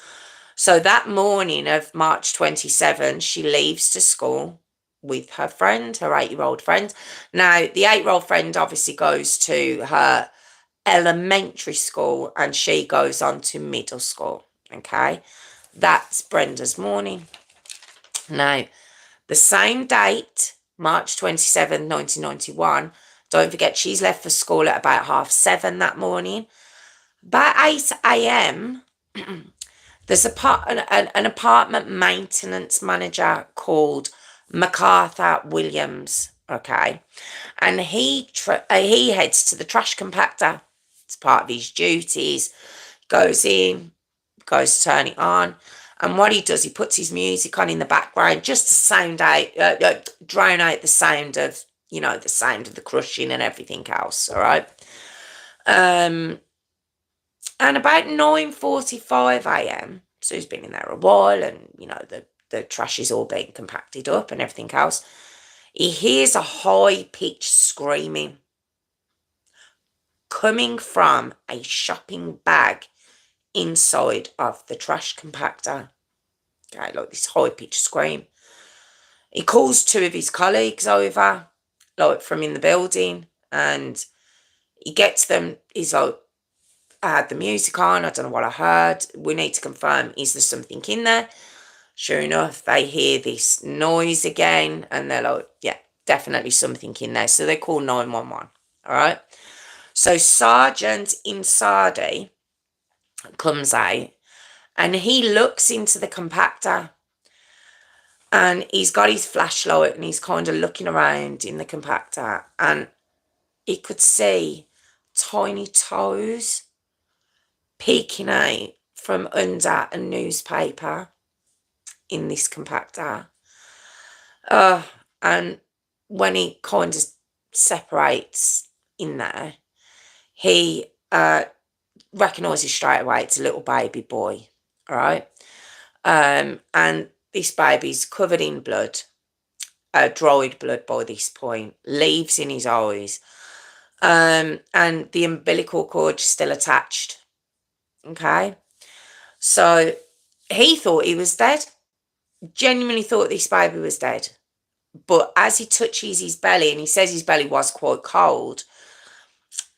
So that morning of March 27, she leaves to school with her friend, her 8-year-old friend. Now, the 8-year-old friend obviously goes to her elementary school and she goes on to middle school, okay? That's Brenda's morning. Now, the same date, March 27, 1991, don't forget she's left for school at about 7:30 that morning. By 8 a.m., there's an apartment maintenance manager called MacArthur Williams, okay? And he heads to the trash compactor. It's part of his duties. Goes in, goes to turn it on. And what he does, he puts his music on in the background just to drown out the sound of, the sound of the crushing and everything else, all right? And about 9:45 a.m., so he's been in there a while and, the trash is all being compacted up and everything else, he hears a high-pitched screaming coming from a shopping bag inside of the trash compactor. Okay, like this high-pitched scream. He calls 2 of his colleagues over, like from in the building, and he gets them. He's like, I had the music on. I don't know what I heard. We need to confirm, is there something in there? Sure enough, they hear this noise again, and they're like, yeah, definitely something in there. So they call 911. All right. So Sergeant Insardi comes out, and he looks into the compactor, and he's got his flashlight, and he's kind of looking around in the compactor, and he could see tiny toes peeking out from under a newspaper in this compactor. And when he kind of separates in there, he recognises straight away it's a little baby boy, all right? And this baby's covered in blood, dried blood by this point, leaves in his eyes, and the umbilical cord still attached, okay? So he thought he was dead, genuinely thought this baby was dead. But as he touches his belly, and he says his belly was quite cold,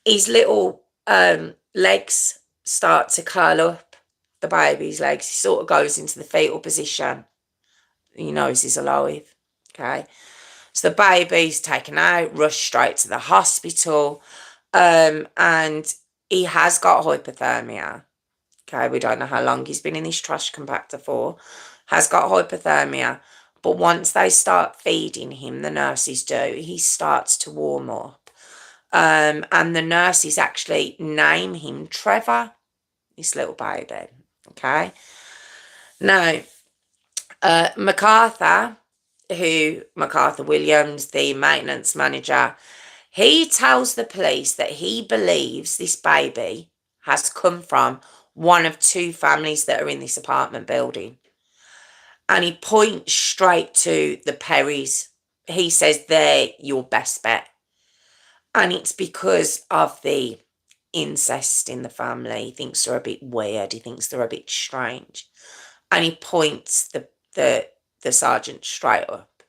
his little legs start to curl up, the baby's legs. He sort of goes into the fetal position. He knows he's alive, okay? So the baby's taken out, rushed straight to the hospital, and he has got hypothermia. Okay, we don't know how long he's been in this trash compactor for. Has got hypothermia. But once they start feeding him, the nurses do, he starts to warm up. And the nurses actually name him Trevor, this little baby. Okay. Now, MacArthur Williams, the maintenance manager, he tells the police that he believes this baby has come from one of two families that are in this apartment building. And he points straight to the Perrys. He says they're your best bet. And it's because of the incest in the family. He thinks they're a bit weird. He thinks they're a bit strange. And he points the sergeant straight up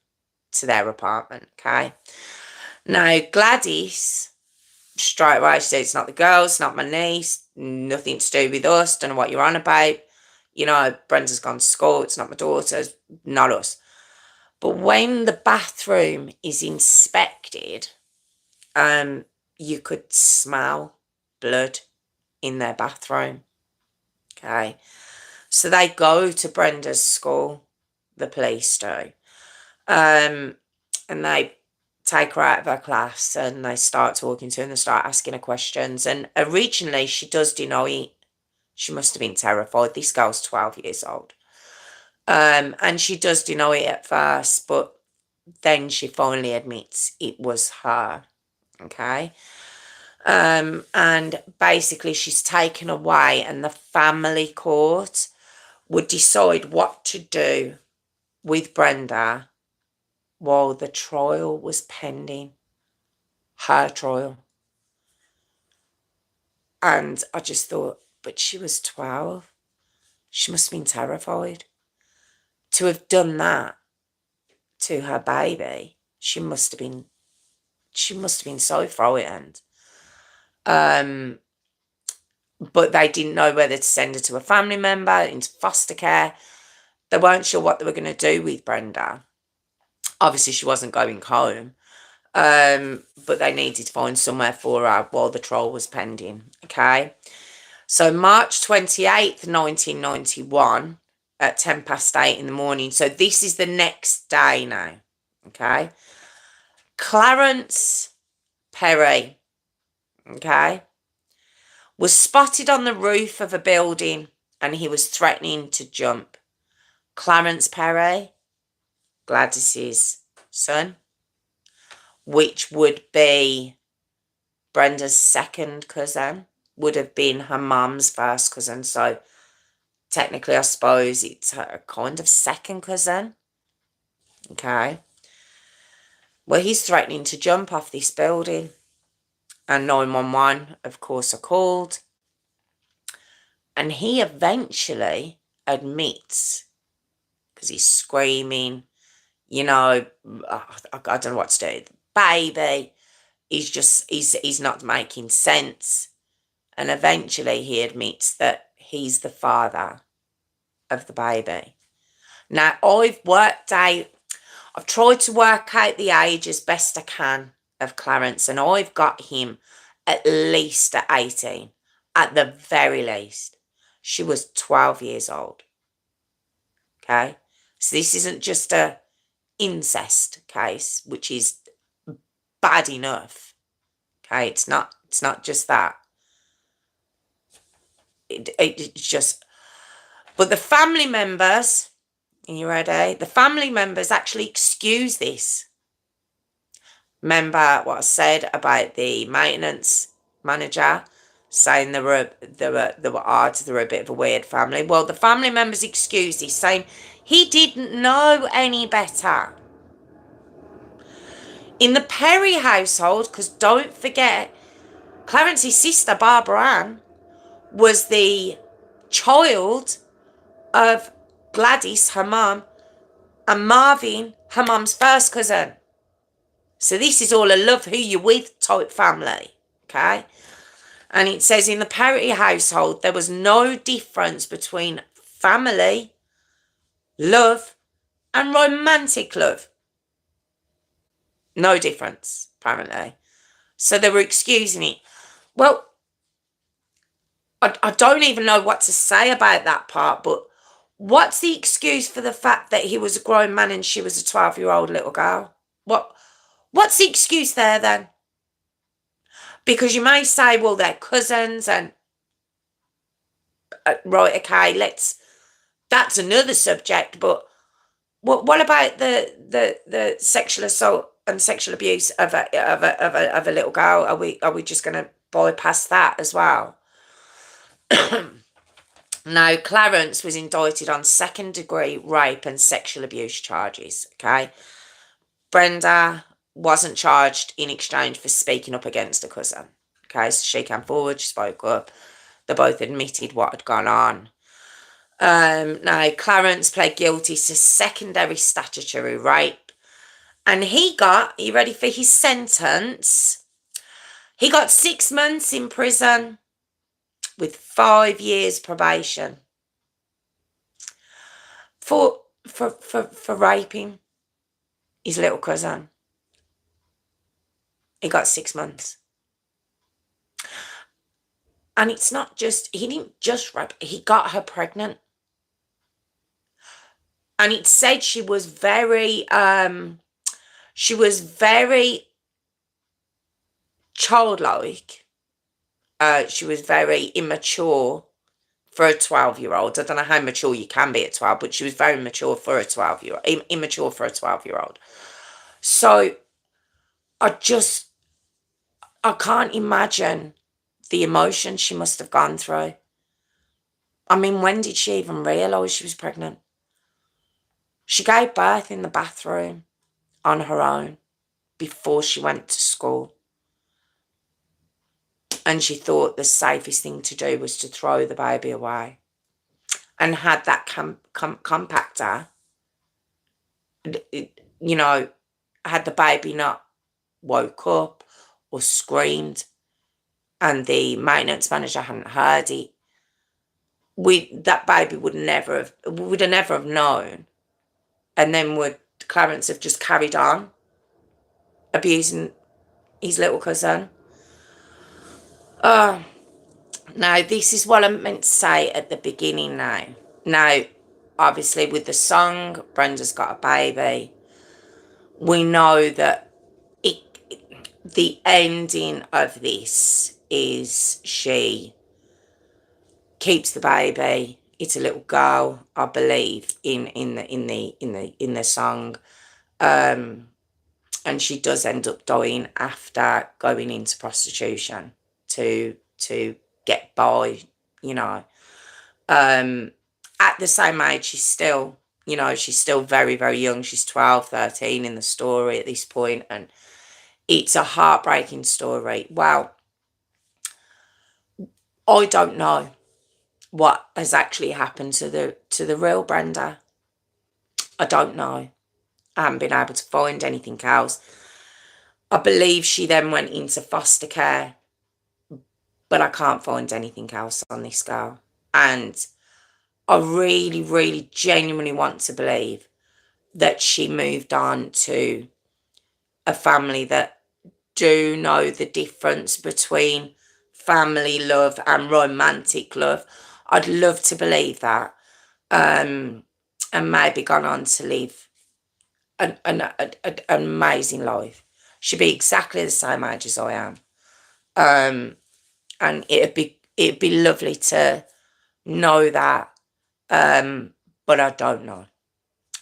to their apartment, okay? Now, Gladys, straight away, she says, it's not the girls, it's not my niece, nothing to do with us, don't know what you're on about. You know, Brenda's gone to school, it's not my daughter, it's not us. But when the bathroom is inspected, you could smell blood in their bathroom. Okay. So they go to Brenda's school, the police do. And they take her out of her class, and they start talking to her, and they start asking her questions. And originally she does deny it. She must have been terrified. This girl's 12 years old. And she does deny it at first, but then she finally admits it was her. Okay. And basically she's taken away, and the family court would decide what to do with Brenda while the trial was pending. Her trial. And I just thought, but she was 12. She must have been terrified. To have done that to her baby, she must have been so frightened. But they didn't know whether to send her to a family member, into foster care. They weren't sure what they were going to do with Brenda. Obviously, she wasn't going home. But they needed to find somewhere for her while the trial was pending. Okay. So March 28th, 1991, at 8:10 in the morning. So this is the next day now. Okay. Clarence Perry, okay, was spotted on the roof of a building, and he was threatening to jump. Clarence Perry, Gladys's son, which would be Brenda's second cousin, would have been her mum's first cousin. So technically, I suppose it's her kind of second cousin. Okay. Well, he's threatening to jump off this building. And 911, of course, are called. And he eventually admits, because he's screaming, you know, I don't know what to do. baby he's not making sense. And eventually he admits that he's the father of the baby. Now, I've tried to work out the age as best I can of Clarence, and I've got him at least at 18, at the very least. She was 12 years old. Okay? So this isn't just a incest case, which is bad enough. Okay? It's not just that. It's just, but the family members, are you ready? The family members actually excuse this. Remember what I said about the maintenance manager saying they were odd, they were a bit of a weird family. Well, the family members excused this, saying he didn't know any better. In the Perry household, because don't forget, Clarence's sister, Barbara Ann, was the child of Gladys, her mum, and Marvin, her mum's first cousin. So this is all a love who you with type family, okay? And it says in the Perry household, there was no difference between family, love, and romantic love. No difference, apparently. So they were excusing it. Well, I don't even know what to say about that part, but what's the excuse for the fact that he was a grown man and she was a 12-year-old little girl? What's the excuse there then? Because you may say, well, they're cousins and right, okay, that's another subject, but what about the sexual assault and sexual abuse of a little girl? Are we just going to bypass that as well? Now, Clarence was indicted on second-degree rape and sexual abuse charges, okay? Brenda wasn't charged in exchange for speaking up against her cousin, okay? So she came forward, she spoke up. They both admitted what had gone on. Now, Clarence pled guilty to secondary statutory rape. And he got, are you ready for his sentence? He got 6 months in prison with 5 years probation for raping his little cousin. He got 6 months. And it's not just, he didn't just rape, he got her pregnant. And it said she was very childlike. She was very immature for a 12-year-old. I don't know how mature you can be at 12, but she was very mature for a 12-year-old, immature for a 12-year-old. So I can't imagine the emotion she must have gone through. I mean, when did she even realise she was pregnant? She gave birth in the bathroom on her own before she went to school. And she thought the safest thing to do was to throw the baby away. And had that compactor, you know, had the baby not woke up or screamed and the maintenance manager hadn't heard it, that baby would never have known. And then would Clarence have just carried on abusing his little cousin? Now, this is what I meant to say at the beginning now. Now, obviously, with the song, Brenda's Got a Baby, we know that the ending of this is she keeps the baby. It's a little girl, I believe, in the song. And she does end up dying after going into prostitution to get by, you know. At the same age, she's still very, very young. She's 12, 13 in the story at this point, and it's a heartbreaking story. Well, I don't know what has actually happened to the real Brenda. I don't know. I haven't been able to find anything else. I believe she then went into foster care, but I can't find anything else on this girl. And I really, really genuinely want to believe that she moved on to a family that do know the difference between family love and romantic love. I'd love to believe that. And maybe gone on to live an amazing life. She'd be exactly the same age as I am. And it'd be lovely to know that. But I don't know.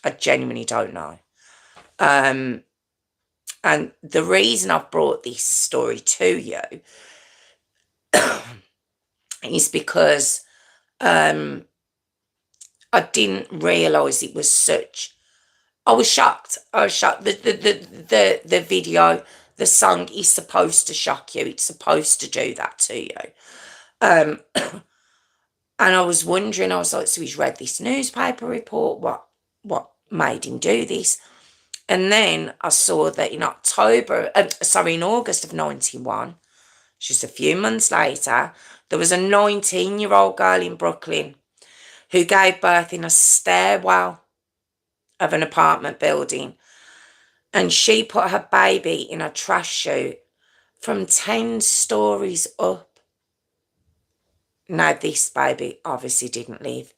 I genuinely don't know. And the reason I've brought this story to you is because I didn't realise it was such. I was shocked. I was shocked. The video, the song is supposed to shock you. It's supposed to do that to you. Um, and I was wondering. I was like, so he's read this newspaper report. What made him do this? And then I saw that in in August of 91, just a few months later, there was a 19-year-old girl in Brooklyn who gave birth in a stairwell of an apartment building. And she put her baby in a trash chute from 10 stories up. Now, this baby obviously didn't live.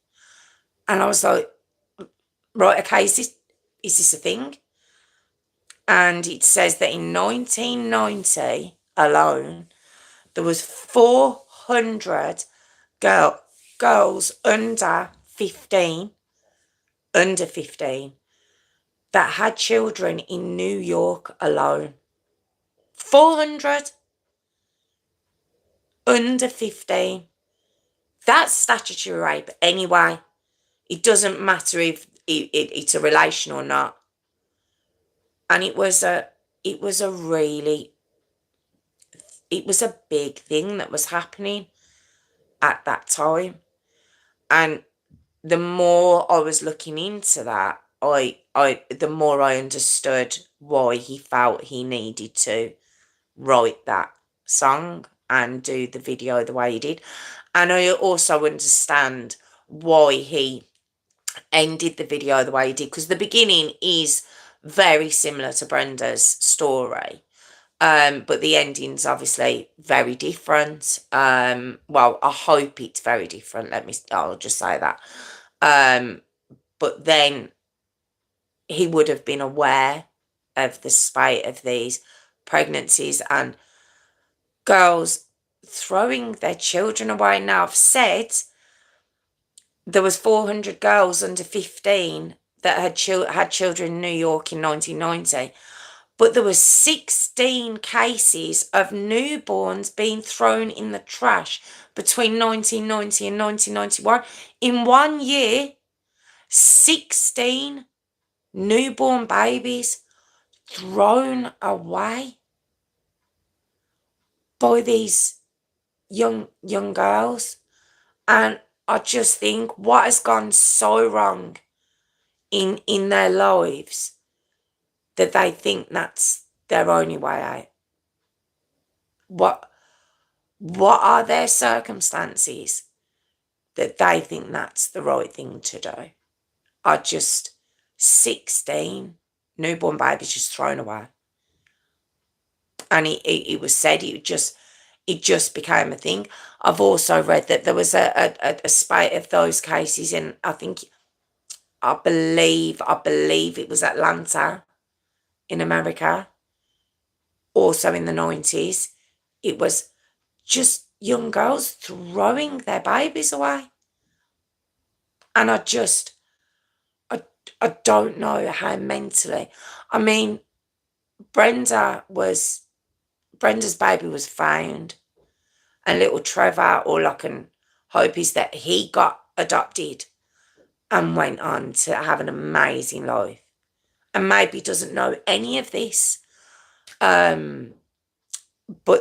And I was like, right, okay, is this a thing? And it says that in 1990 alone, there was 400 girls under 15 that had children in New York alone. 400 under 15. That's statutory rape anyway. It doesn't matter if it's a relation or not. And it was a big thing that was happening at that time. And the more I was looking into that, the more I understood why he felt he needed to write that song and do the video the way he did. And I also understand why he ended the video the way he did, because the beginning is very similar to Brenda's story. But the ending's obviously very different. Well, I hope it's very different. I'll just say that. But then he would have been aware of the spate of these pregnancies and girls throwing their children away. Now, I've said there was 400 girls under 15 that had children in New York in 1990. But there were 16 cases of newborns being thrown in the trash between 1990 and 1991. In 1 year, 16 newborn babies thrown away by these young girls. And I just think, what has gone so wrong in their lives that they think that's their only way out? What are their circumstances that they think that's the right thing to do? Are just 16 newborn babies just thrown away. And it was said it just became a thing. I've also read that there was a spate of those cases in, I believe it was Atlanta in America. Also in the 90s, it was just young girls throwing their babies away. And I don't know how mentally. I mean, Brenda's baby was found, and little Trevor, all I can hope is that he got adopted and went on to have an amazing life, and maybe doesn't know any of this. But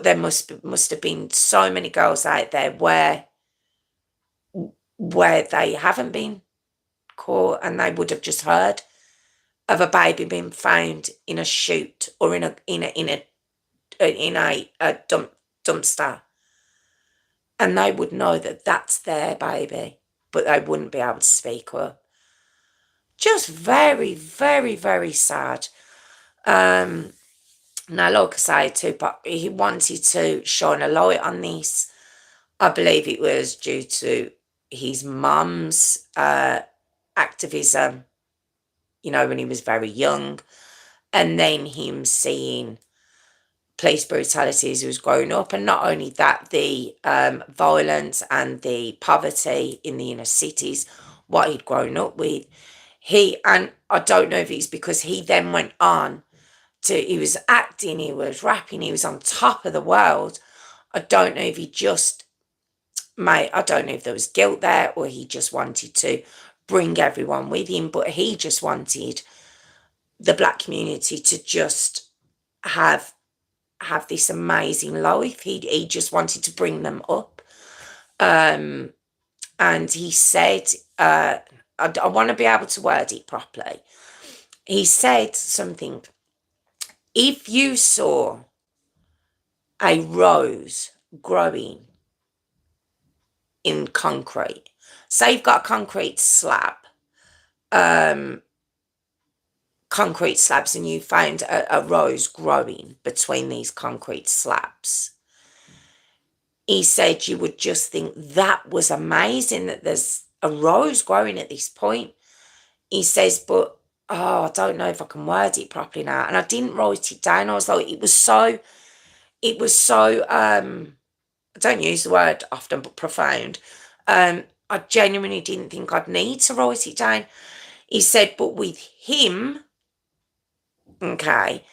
there must have been so many girls out there where they haven't been caught, and they would have just heard of a baby being found in a chute or in a a dumpster, and they would know that that's their baby, but they wouldn't be able to speak up. Just very, very, very sad. Now, like I say, Tupac, he wanted to shine a light on this. I believe it was due to his mum's activism, when he was very young, and then him seeing police brutality as he was growing up, and not only that, the violence and the poverty in the inner cities, what he'd grown up with. And I don't know if it's because he then went on he was acting, he was rapping, he was on top of the world. I don't know if I don't know if there was guilt there, or he just wanted to bring everyone with him, but he just wanted the black community to just have this amazing life. He just wanted to bring them up. And he said, I want to be able to word it properly. He said something. If you saw a rose growing in concrete, say you've got a concrete slabs, and you found a rose growing between these concrete slabs, he said you would just think that was amazing that there's a rose growing at this point. He says, but I don't know if I can word it properly now. And I didn't write it down. I was like, it was so, I don't use the word often, but profound. I genuinely didn't think I'd need to write it down. He said, but with him, okay,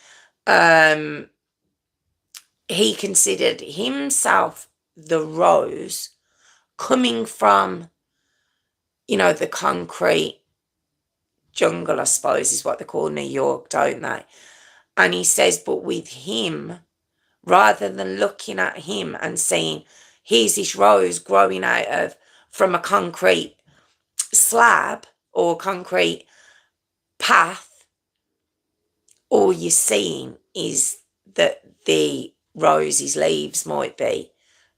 he considered himself the rose coming from, the concrete jungle, I suppose, is what they call New York, don't they? And he says, but with him, rather than looking at him and saying, here's this rose growing from a concrete slab or concrete path, all you're seeing is that the rose's leaves might be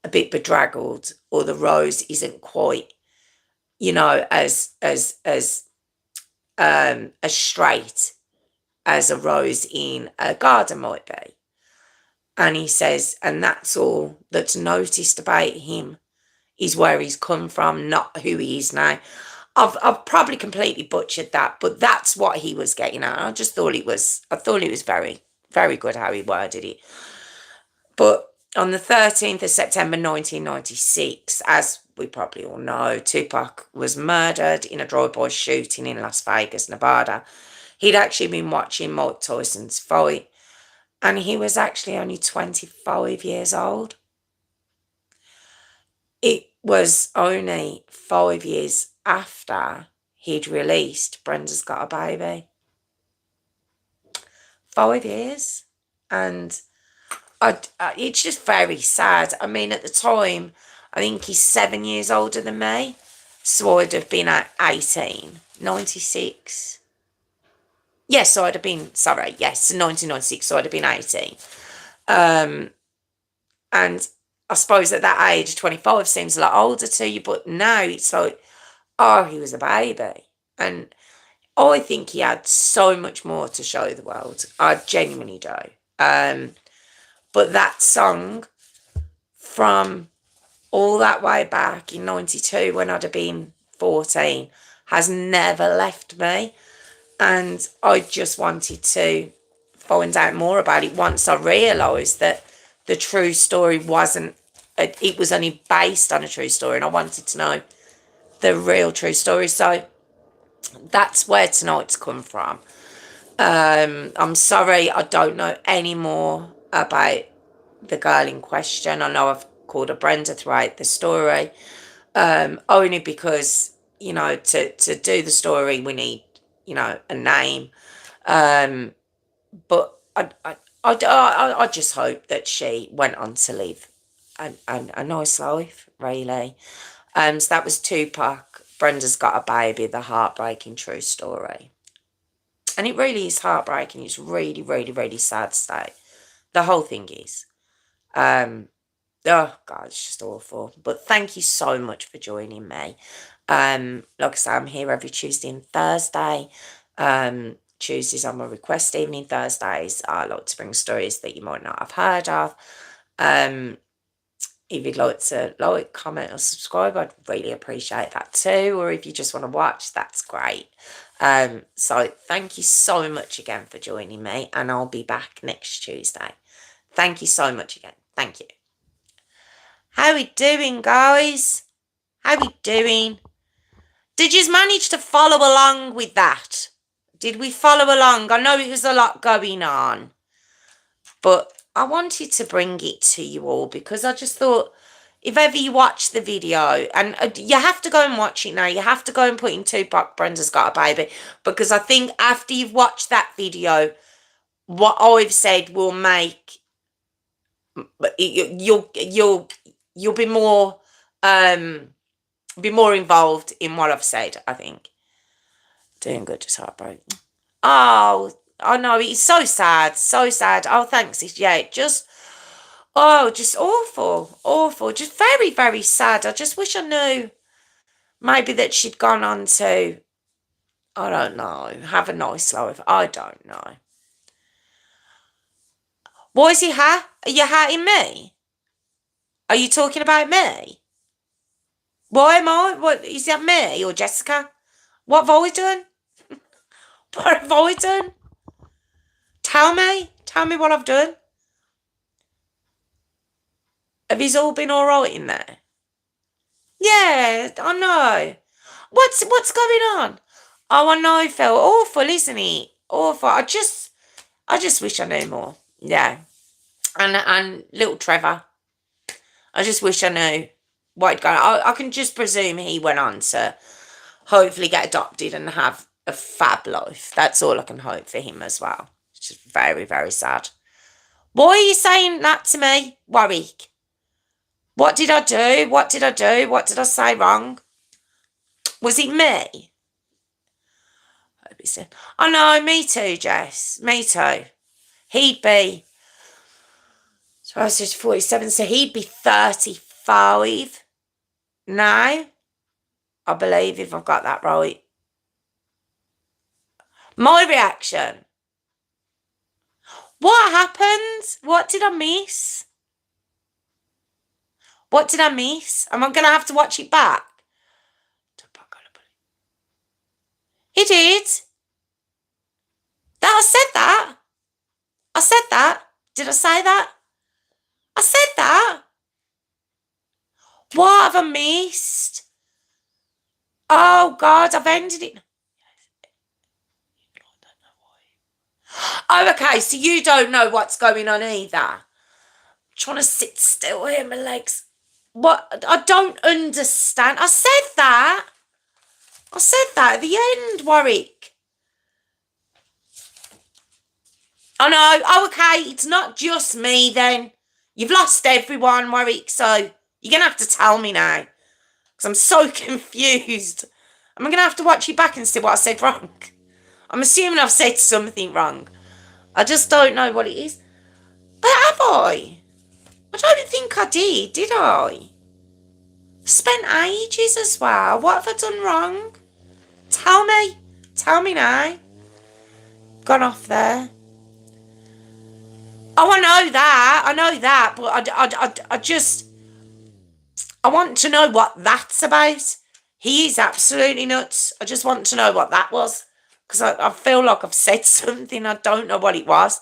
a bit bedraggled, or the rose isn't quite, as straight as a rose in a garden might be. And he says, and that's all that's noticed about him, is where he's come from, not who he is now. I've probably completely butchered that, but that's what he was getting at. I thought it was very, very good how he worded it. But on the 13th of September 1996, as we probably all know, Tupac was murdered in a drive-by shooting in Las Vegas, Nevada. He'd actually been watching Mike Tyson's fight, and he was actually only 25 years old. It was only 5 years after he'd released Brenda's Got a Baby. 5 years. And it's just very sad. I mean, at the time, I think he's 7 years older than me. So I'd have been at 18. 96. Yes, so I'd have been, 1996, so I'd have been 18. And I suppose at that age, 25 seems a lot older to you, but now it's like, he was a baby. And I think he had so much more to show the world. I genuinely do. But that song from all that way back in 92, when I'd have been 14, has never left me. And I just wanted to find out more about it once I realised that the true story it was only based on a true story, and I wanted to know the real true story. So that's where tonight's come from. I'm sorry I don't know any more about the girl in question. I know I've called her Brenda throughout the story, only because, to do the story we need, a name. But I just hope that she went on to live a nice life, really. So that was Tupac, Brenda's Got a Baby, the heartbreaking true story. And it really is heartbreaking. It's really, really, really sad state The whole thing is. Oh God, it's just awful. But thank you so much for joining me. Like I say, I'm here every Tuesday and Thursday. Tuesdays are my request evening. Thursdays I like to bring stories that you might not have heard of. If you'd like to like, comment or subscribe, I'd really appreciate that too. Or if you just want to watch, that's great. So thank you so much again for joining me, and I'll be back next Tuesday. Thank you so much again. Thank you. How we doing, guys? How we doing? Did you manage to follow along with that? Did we follow along? I know it was a lot going on, but I wanted to bring it to you all because I just thought, if ever you watch the video, and you have to go and watch it now, you have to go and put in 2Pac-Brenda's Got a Baby, because I think after you've watched that video, what I've said will make you'll be more involved in what I've said. I think doing good, just heartbroken. Oh, I know, it's so sad, so sad. Oh, thanks. Yeah, just awful, just very, very sad. I just wish I knew maybe that she'd gone on to, I don't know, have a nice life. I don't know. Why is he Are you hating me? Are you talking about me? Why am I? What is that, me or Jessica? What have I done? What have I done? Tell me what I've done. Have you all been all right in there? Yeah, I know. What's going on? Oh, I know. It felt awful, isn't it? Awful. I just wish I knew more. Yeah, and little Trevor. I just wish I knew what he'd gone. I can just presume he went on to hopefully get adopted and have a fab life. That's all I can hope for him as well. It's just very, very sad. Why are you saying that to me, Warwick? What did I do? What did I do? What did I say wrong? Was it me? Oh no, me too, Jess. Me too. He'd be, so I was just 47, so he'd be 35 now, I believe, if I've got that right. My reaction. What happened? What did I miss? What did I miss? Am I going to have to watch it back? He did. I said that. I said that. Did I say that? I said that. What have I missed? Oh, God, I've ended it. Oh, okay, so you don't know what's going on either. I'm trying to sit still here, my legs. What? I don't understand. I said that. I said that at the end, Warwick. I know. Oh, okay, it's not just me then. You've lost everyone, Warwick, so you're going to have to tell me now. Because I'm so confused. Am I going to have to watch you back and see what I said wrong? I'm assuming I've said something wrong. I just don't know what it is. But have I? I don't think I did I? Spent ages as well. What have I done wrong? Tell me. Tell me now. Gone off there. Oh, I know that. But I just, I want to know what that's about. He is absolutely nuts. I just want to know what that was. Because I feel like I've said something. I don't know what it was.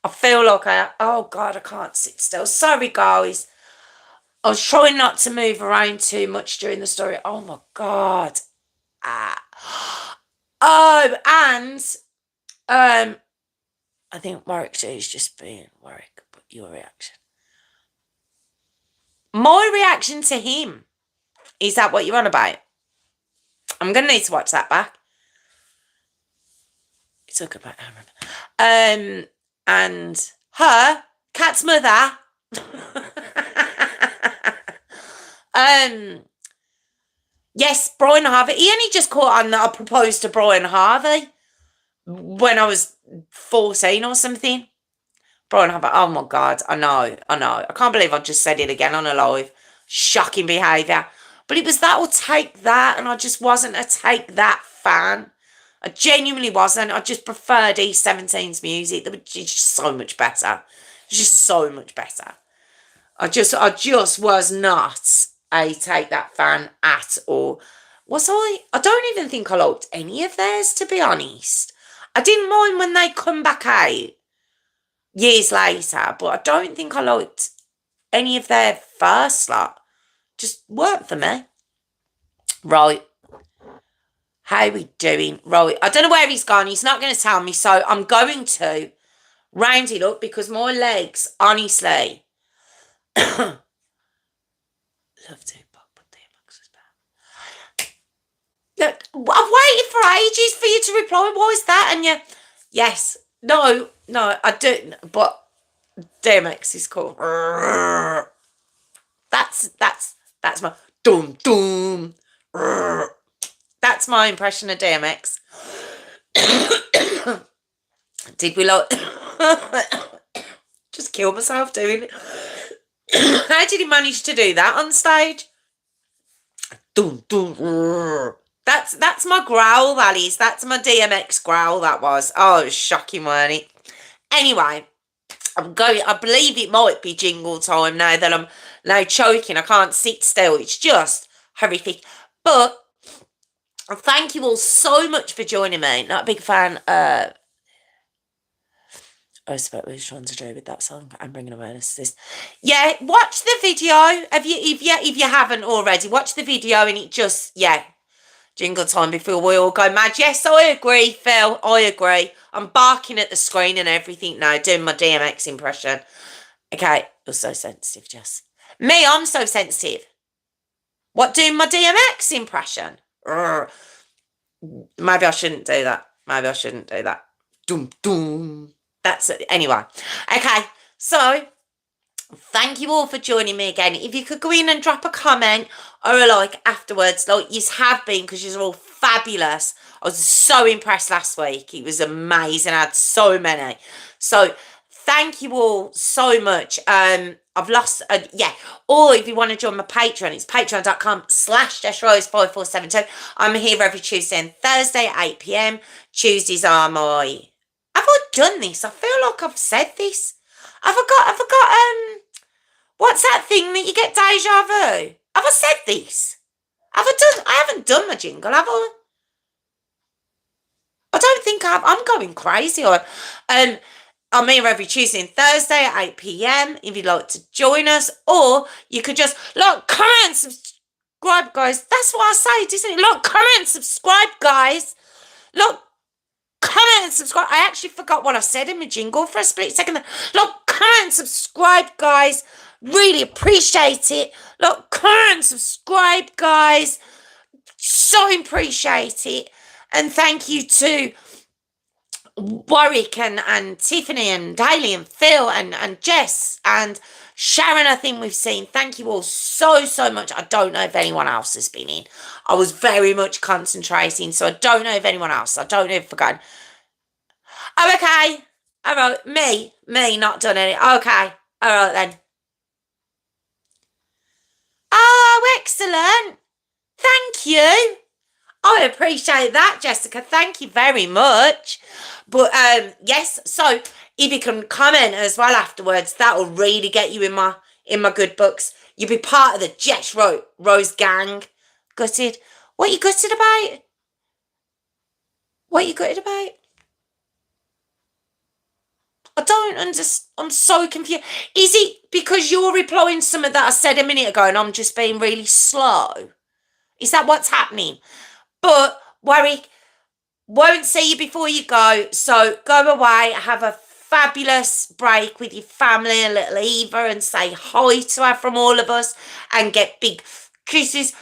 I feel like oh God, I can't sit still. Sorry, guys. I was trying not to move around too much during the story. Oh my God. Oh, and I think Warwick is just being Warwick, but your reaction. My reaction to him. Is that what you're on about? I'm going to need to watch that back. It's all good back now, and her, Cat's mother. Yes, Brian Harvey. He only just caught on that I proposed to Brian Harvey when I was 14 or something. Brian Hubbard, oh my God, I know. I can't believe I just said it again on a live. Shocking behaviour. But it was that or take that, and I just wasn't a take that fan. I genuinely wasn't. I just preferred E17's music. It's just so much better. It's just so much better. I just was not a take that fan at all. Was I? I don't even think I liked any of theirs, to be honest. I didn't mind when they come back out years later, but I don't think I liked any of their first lot. Just weren't for me. Right. How are we doing? Right. I don't know where he's gone. He's not going to tell me, so I'm going to round it up because my legs, honestly, love 2Pac, but DMX is bad. Look, I've waited for ages for you to reply. Why is that? And you, yes, no, I don't. But DMX is cool. That's my doom doom. That's my impression of DMX. Did we like? Just kill myself doing it. How did he manage to do that on stage? Doom doom. That's my growl, that is. That's my DMX growl, that was. Oh, it was shocking, weren't it? Anyway, I believe it might be jingle time now that I'm now choking. I can't sit still. It's just horrific. But thank you all so much for joining me. Not a big fan. I suppose what I was trying to do with that song. I'm bringing awareness to this. Yeah, watch the video. If you haven't already, watch the video and it just, yeah. Jingle time before we all go mad. Yes, I agree, Phil. I agree. I'm barking at the screen and everything now, doing my DMX impression. Okay, you're so sensitive, Jess. Me, I'm so sensitive. What, doing my DMX impression? Urgh. Maybe I shouldn't do that. Doom, doom. That's it. Anyway. Okay, so thank you all for joining me again. If you could go in and drop a comment or a like afterwards, like you have been, because you're all fabulous. I was so impressed last week. It was amazing. I had so many. So thank you all so much. I've lost, yeah. Or if you want to join my Patreon, it's patreon.com/JessRose5472. I'm here every Tuesday and Thursday at 8 p.m. Tuesdays are my... Have I done this? I feel like I've said this. I forgot, what's that thing that you get deja vu? Have I said this? I haven't done my jingle, have I? I don't think I'm going crazy. I'm here every Tuesday and Thursday at 8 p.m. if you'd like to join us. Or you could just, look, comment, subscribe, guys. That's what I say, isn't it? Look, comment, subscribe, guys. Look, comment and subscribe. I actually forgot what I said in my jingle for a split second. Look, comment, subscribe, guys. Really appreciate it. Look, comment, subscribe, guys. So appreciate it. And thank you to Warwick and Tiffany and Daly and Phil and Jess and Sharon, I think we've seen. Thank you all so much. I don't know if anyone else has been in. I was very much concentrating, so I don't know if anyone else. I don't know if I've forgotten. Oh, okay. All right. Me, not done any. Okay. All right then. Oh, excellent. Thank you. I appreciate that, Jessica. Thank you very much. But yes, so if you can comment as well afterwards, that will really get you in my good books. You'll be part of the Jess Rose gang. Gutted. What are you gutted about? What are you gutted about? I don't understand. I'm so confused. Is it because you're replying something that I said a minute ago and I'm just being really slow? Is that what's happening? But, Warwick, won't see you before you go. So go away, have a fabulous break with your family, a little Eva, and say hi to her from all of us and get big kisses.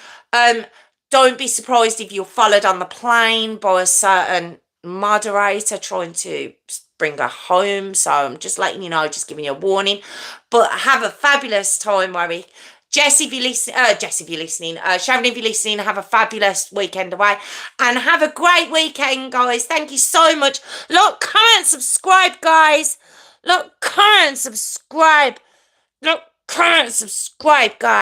Don't be surprised if you're followed on the plane by a certain moderator trying to bring her home. So I'm just letting you know, just giving you a warning. But have a fabulous time, Warwick. Jess, if you're listening, Sharon, if you're listening, have a fabulous weekend away and have a great weekend, guys. Thank you so much. Look, comment, subscribe, guys. Look, comment, subscribe. Look, comment, subscribe, guys.